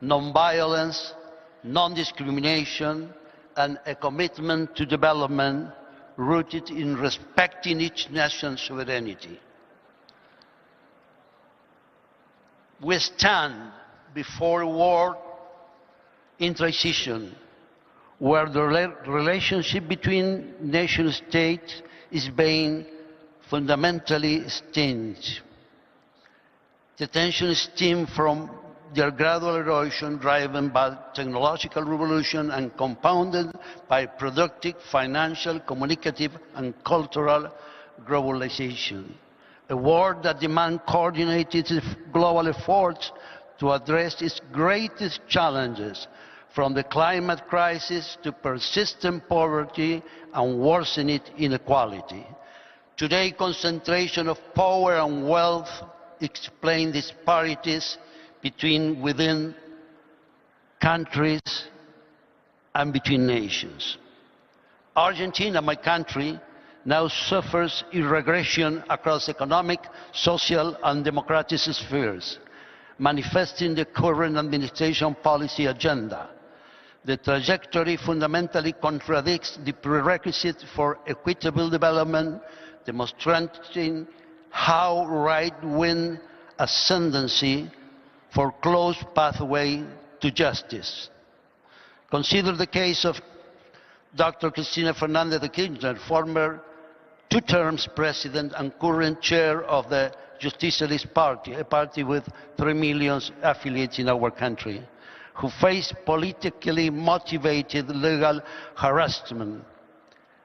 non-violence, non-discrimination, and a commitment to development rooted in respecting each nation's sovereignty. We stand before a world in transition, where the relationship between nation states is being fundamentally changed. The tension stems from their gradual erosion driven by technological revolution and compounded by productive, financial, communicative, and cultural globalization. A world that demands coordinated global efforts to address its greatest challenges, from the climate crisis to persistent poverty and worsening inequality. Today, concentration of power and wealth explain disparities within countries and between nations. Argentina, my country, now suffers a regression across economic, social, and democratic spheres, manifesting the current administration policy agenda. The trajectory fundamentally contradicts the prerequisite for equitable development, demonstrating how right-wing ascendancy foreclosed pathway to justice. Consider the case of Dr. Cristina Fernández de Kirchner, former two-term president and current chair of the Justicialist Party, a party with 3 million affiliates in our country, who face politically motivated legal harassment.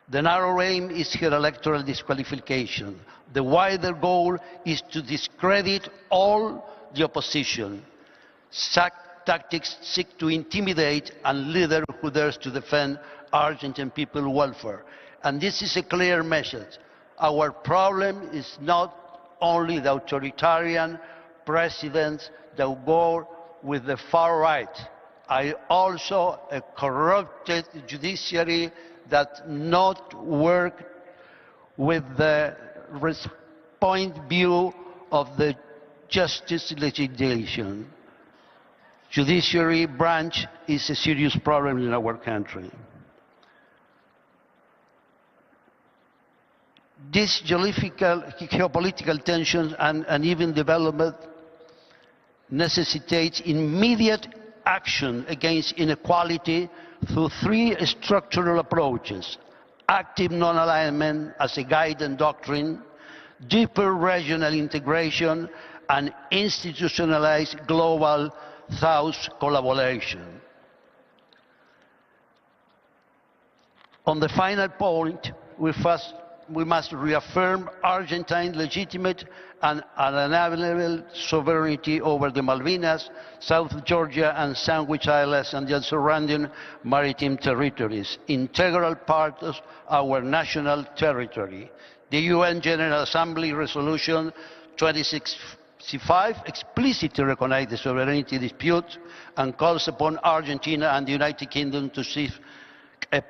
The narrow aim is her electoral disqualification. The wider goal is to discredit all the opposition. Such tactics seek to intimidate a leader who dares to defend Argentine people's welfare. And this is a clear message. Our problem is not only the authoritarian presidents that go with the far right. I also a corrupted judiciary that not work with the point view of the justice legislation. Judiciary branch is a serious problem in our country. This geopolitical tension and uneven development necessitates immediate action against inequality through 3 structural approaches: active non-alignment as a guiding doctrine, deeper regional integration, and institutionalized global South collaboration. On the final point, we must reaffirm Argentine legitimate and unalienable sovereignty over the Malvinas, South Georgia and Sandwich Islands and their surrounding maritime territories, integral part of our national territory. The UN General Assembly Resolution 2665 explicitly recognizes the sovereignty dispute and calls upon Argentina and the United Kingdom to seek a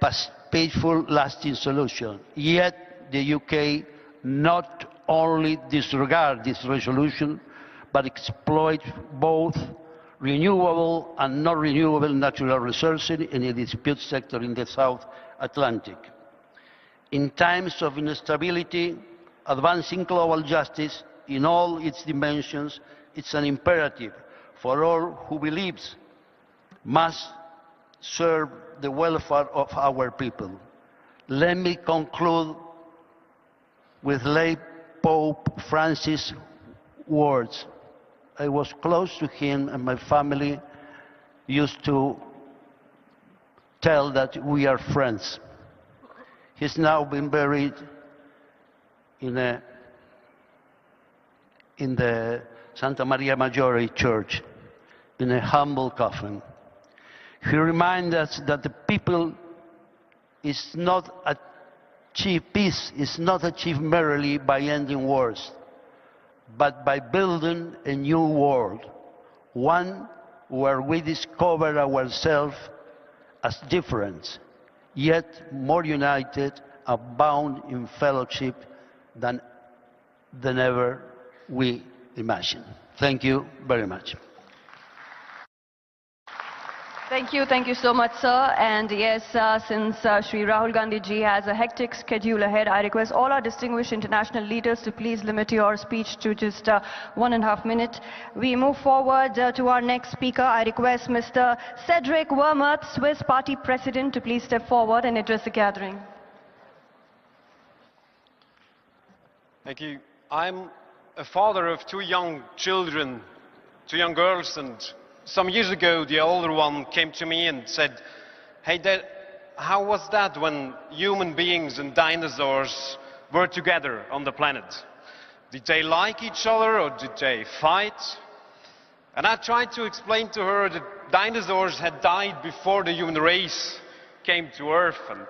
peaceful, lasting solution. Yet, the UK not only disregard this resolution, but exploit both renewable and non-renewable natural resources in the dispute sector in the South Atlantic. In times of instability, advancing global justice in all its dimensions is an imperative for all who believes must serve the welfare of our people. Let me conclude with late Pope Francis' words. I was close to him, and my family used to tell that we are friends. He's now been buried in the Santa Maria Maggiore church in a humble coffin. He reminds us that the people is not achieved, peace is not achieved merely by ending wars, but by building a new world, one where we discover ourselves as different, yet more united and bound in fellowship than ever we imagined. Thank you very much. Thank you so much, sir. And yes, since Shri Rahul Gandhi ji has a hectic schedule ahead, I request all our distinguished international leaders to please limit your speech to just 1.5 minutes. We move forward to our next speaker. I request Mr. Cedric Wermuth, Swiss Party President, to please step forward and address the gathering. Thank you. I'm a father of 2 young children, 2 young girls, and some years ago the older one came to me and said, "Hey Dad, how was that when human beings and dinosaurs were together on the planet? Did they like each other or did they fight?" And I tried to explain to her that dinosaurs had died before the human race came to Earth, and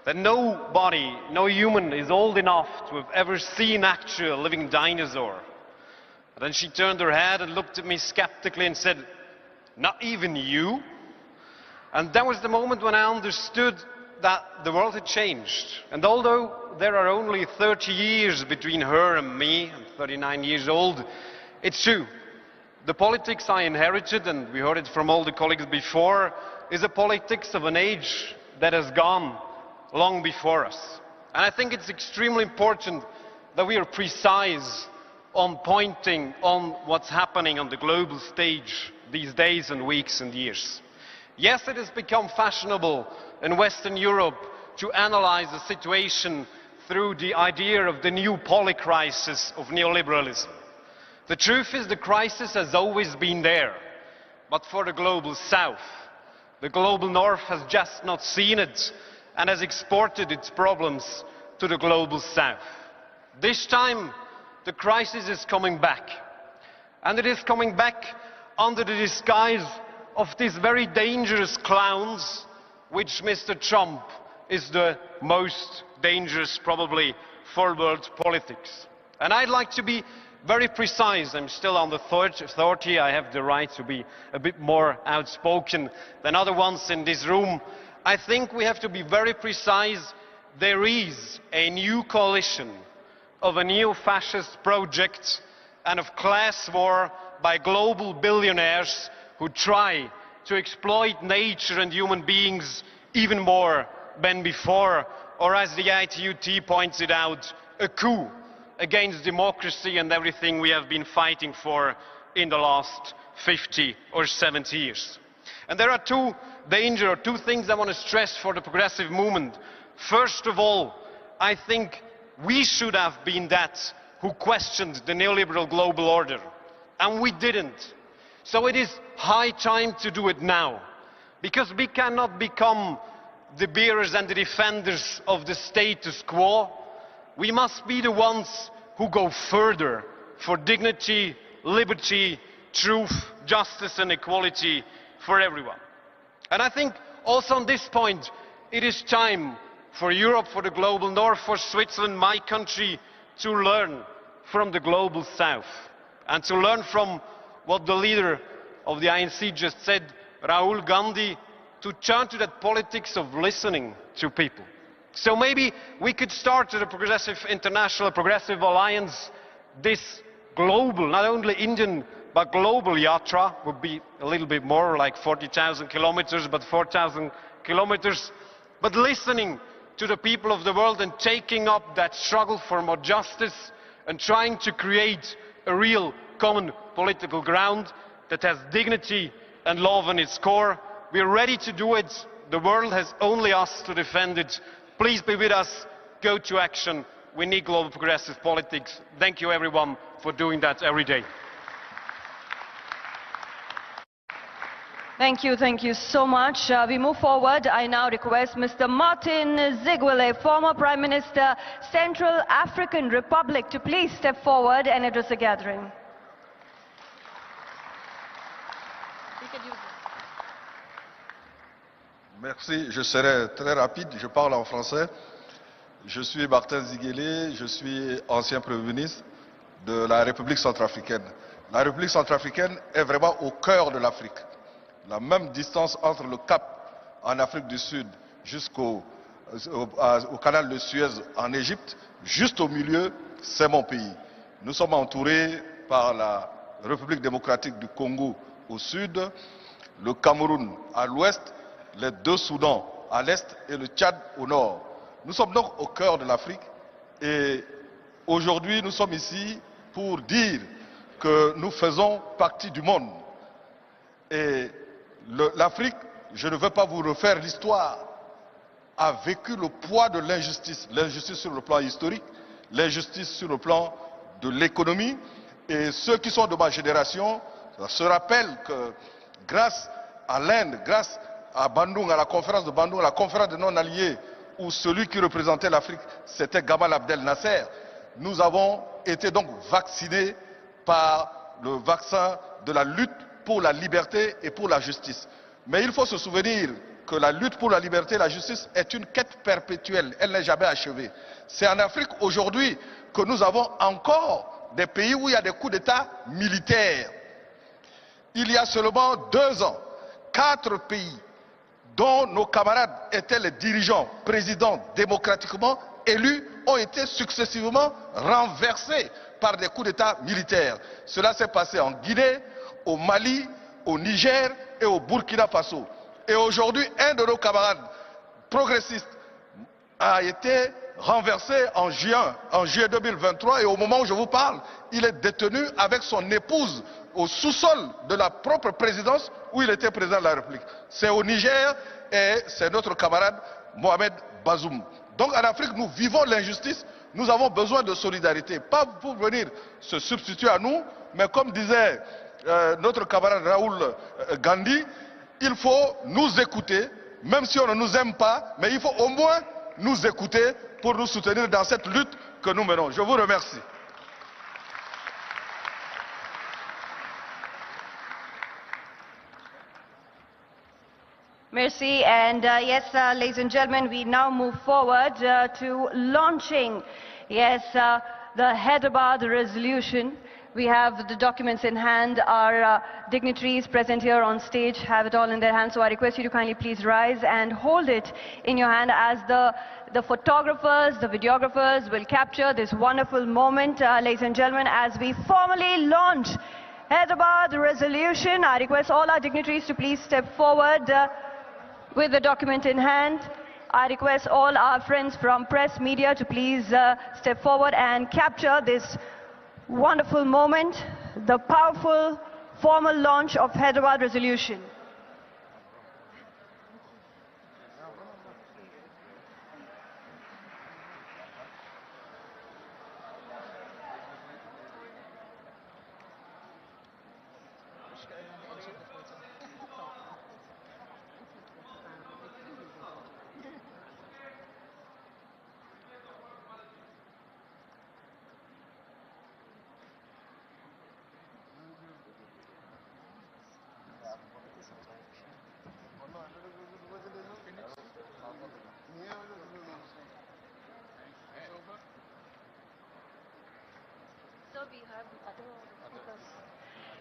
that nobody, no human is old enough to have ever seen actual living dinosaur. And then she turned her head and looked at me skeptically and said, "Not even you?" And that was the moment when I understood that the world had changed. And although there are only 30 years between her and me, I'm 39 years old, it's true. The politics I inherited, and we heard it from all the colleagues before, is a politics of an age that has gone long before us. And I think it's extremely important that we are precise on pointing on what's happening on the global stage these days and weeks and years. Yes, it has become fashionable in Western Europe to analyze the situation through the idea of the new polycrisis of neoliberalism. The truth is the crisis has always been there, but for the global South. The global North has just not seen it and has exported its problems to the global South. This time, the crisis is coming back. And it is coming back under the disguise of these very dangerous clowns, which Mr. Trump is the most dangerous probably for world politics. And I'd like to be very precise. I'm still under 30. I have the right to be a bit more outspoken than other ones in this room. I think we have to be very precise. There is a new coalition of a neo-fascist project and of class war by global billionaires who try to exploit nature and human beings even more than before, or as the ITUT points it out, a coup against democracy and everything we have been fighting for in the last 50 or 70 years. And there are two things I want to stress for the progressive movement. First of all, I think we should have been that who questioned the neoliberal global order, and we didn't. So it is high time to do it now, because we cannot become the bearers and the defenders of the status quo. We must be the ones who go further for dignity, liberty, truth, justice and equality for everyone. And I think also on this point, it is time for Europe, for the global North, for Switzerland, my country, to learn from the global South and to learn from what the leader of the INC just said, Rahul Gandhi, to turn to that politics of listening to people. So maybe we could start at a progressive international, progressive alliance, this global, not only Indian, but global yatra, would be a little bit more like 40,000 kilometers, but 4,000 kilometers, but listening to the people of the world and taking up that struggle for more justice and trying to create a real common political ground that has dignity and love in its core. We are ready to do it. The world has only us to defend it. Please be with us. Go to action. We need global progressive politics. Thank you everyone for doing that every day. Thank you so much. We move forward. I now request Mr. Martin Ziguele, former Prime Minister, Central African Republic, to please step forward and address the gathering. Merci, je serai très rapide, je parle en français. Je suis Martin Ziguele, je suis ancien Premier ministre de la République centrafricaine. La République centrafricaine est vraiment au cœur de l'Afrique. La même distance entre le Cap en Afrique du Sud jusqu'au canal de Suez en Égypte, juste au milieu, c'est mon pays. Nous sommes entourés par la République démocratique du Congo au sud, le Cameroun à l'ouest, les deux Soudans à l'est et le Tchad au nord. Nous sommes donc au cœur de l'Afrique et aujourd'hui nous sommes ici pour dire que nous faisons partie du monde. Et l'Afrique, je ne veux pas vous refaire l'histoire, a vécu le poids de l'injustice. L'injustice sur le plan historique, l'injustice sur le plan de l'économie. Et ceux qui sont de ma génération se rappellent que grâce à l'Inde, grâce à Bandung, à la conférence de Bandung, à la conférence de non-alliés, où celui qui représentait l'Afrique, c'était Gamal Abdel Nasser, nous avons été donc vaccinés par le vaccin de la lutte pour la liberté et pour la justice. Mais il faut se souvenir que la lutte pour la liberté et la justice est une quête perpétuelle, elle n'est jamais achevée. C'est en Afrique aujourd'hui que nous avons encore des pays où il y a des coups d'État militaires. Il y a seulement 2 ans, 4 pays dont nos camarades étaient les dirigeants, présidents démocratiquement élus, ont été successivement renversés par des coups d'État militaires. Cela s'est passé en Guinée, au Mali, au Niger et au Burkina Faso. Et aujourd'hui, un de nos camarades progressistes a été renversé en juillet 2023 et au moment où je vous parle, il est détenu avec son épouse au sous-sol de la propre présidence où il était président de la République. C'est au Niger et c'est notre camarade Mohamed Bazoum. Donc en Afrique, nous vivons l'injustice, nous avons besoin de solidarité, pas pour venir se substituer à nous, mais comme disait notre camarade Raoul Gandhi, il faut nous écouter, même si on ne nous aime pas, mais il faut au moins nous écouter pour nous soutenir dans cette lutte que nous menons. Je vous remercie. Merci. And yes, ladies and gentlemen, we now move forward to launching, yes, the Hyderabad resolution. We have the documents in hand. Our dignitaries present here on stage have it all in their hands. So I request you to kindly please rise and hold it in your hand as the photographers, the videographers will capture this wonderful moment, ladies and gentlemen, as we formally launch Hyderabad resolution. I request all our dignitaries to please step forward with the document in hand. I request all our friends from press media to please step forward and capture this wonderful moment, the powerful formal launch of Hyderabad resolution.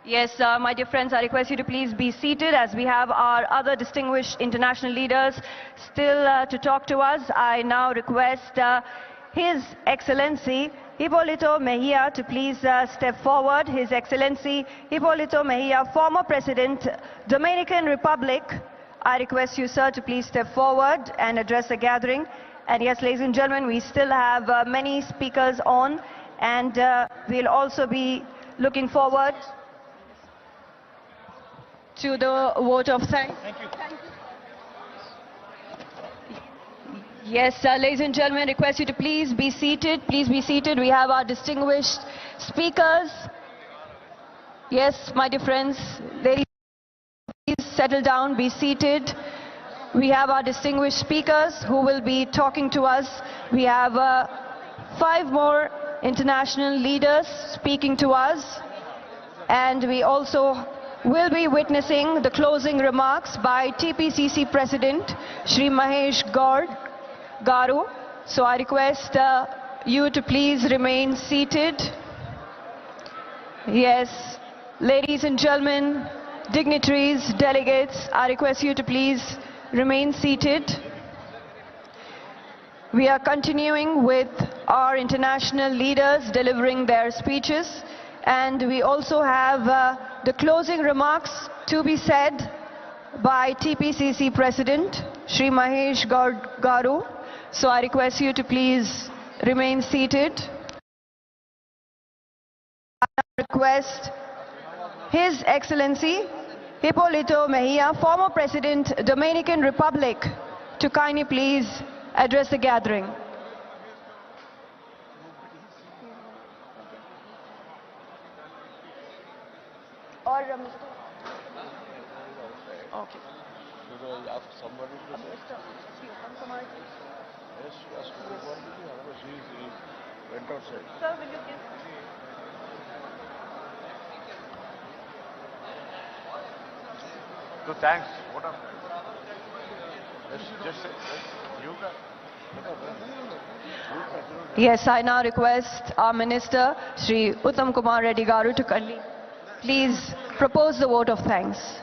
Yes, my dear friends, I request you to please be seated as we have our other distinguished international leaders still to talk to us. I now request His Excellency Hipólito Mejia to please step forward. His Excellency Hipólito Mejia, former President, Dominican Republic. I request you, sir, to please step forward and address the gathering. And yes, ladies and gentlemen, we still have many speakers on, and we'll also be looking forward to the vote of thanks. Thank you. Yes, ladies and gentlemen, request you to please be seated. Please be seated. We have our distinguished speakers. Yes, my dear friends, ladies, please settle down, be seated. We have our distinguished speakers who will be talking to us. We have 5 more international leaders speaking to us. And we also will be witnessing the closing remarks by TPCC President Shri Mahesh Garu. So I request you to please remain seated. Yes, ladies and gentlemen, dignitaries, delegates, I request you to please remain seated. We are continuing with our international leaders delivering their speeches, and we also have the closing remarks to be said by TPCC President Shri Mahesh Garu. So I request you to please remain seated. I request His Excellency Hipólito Mejia, former President, Dominican Republic, to kindly please address the gathering. Okay. Sir, will you give? So thanks. What up? Just you can. Yes, I now request our Minister, Shri Uttam Kumar Reddy Garu, to kindly please propose the vote of thanks.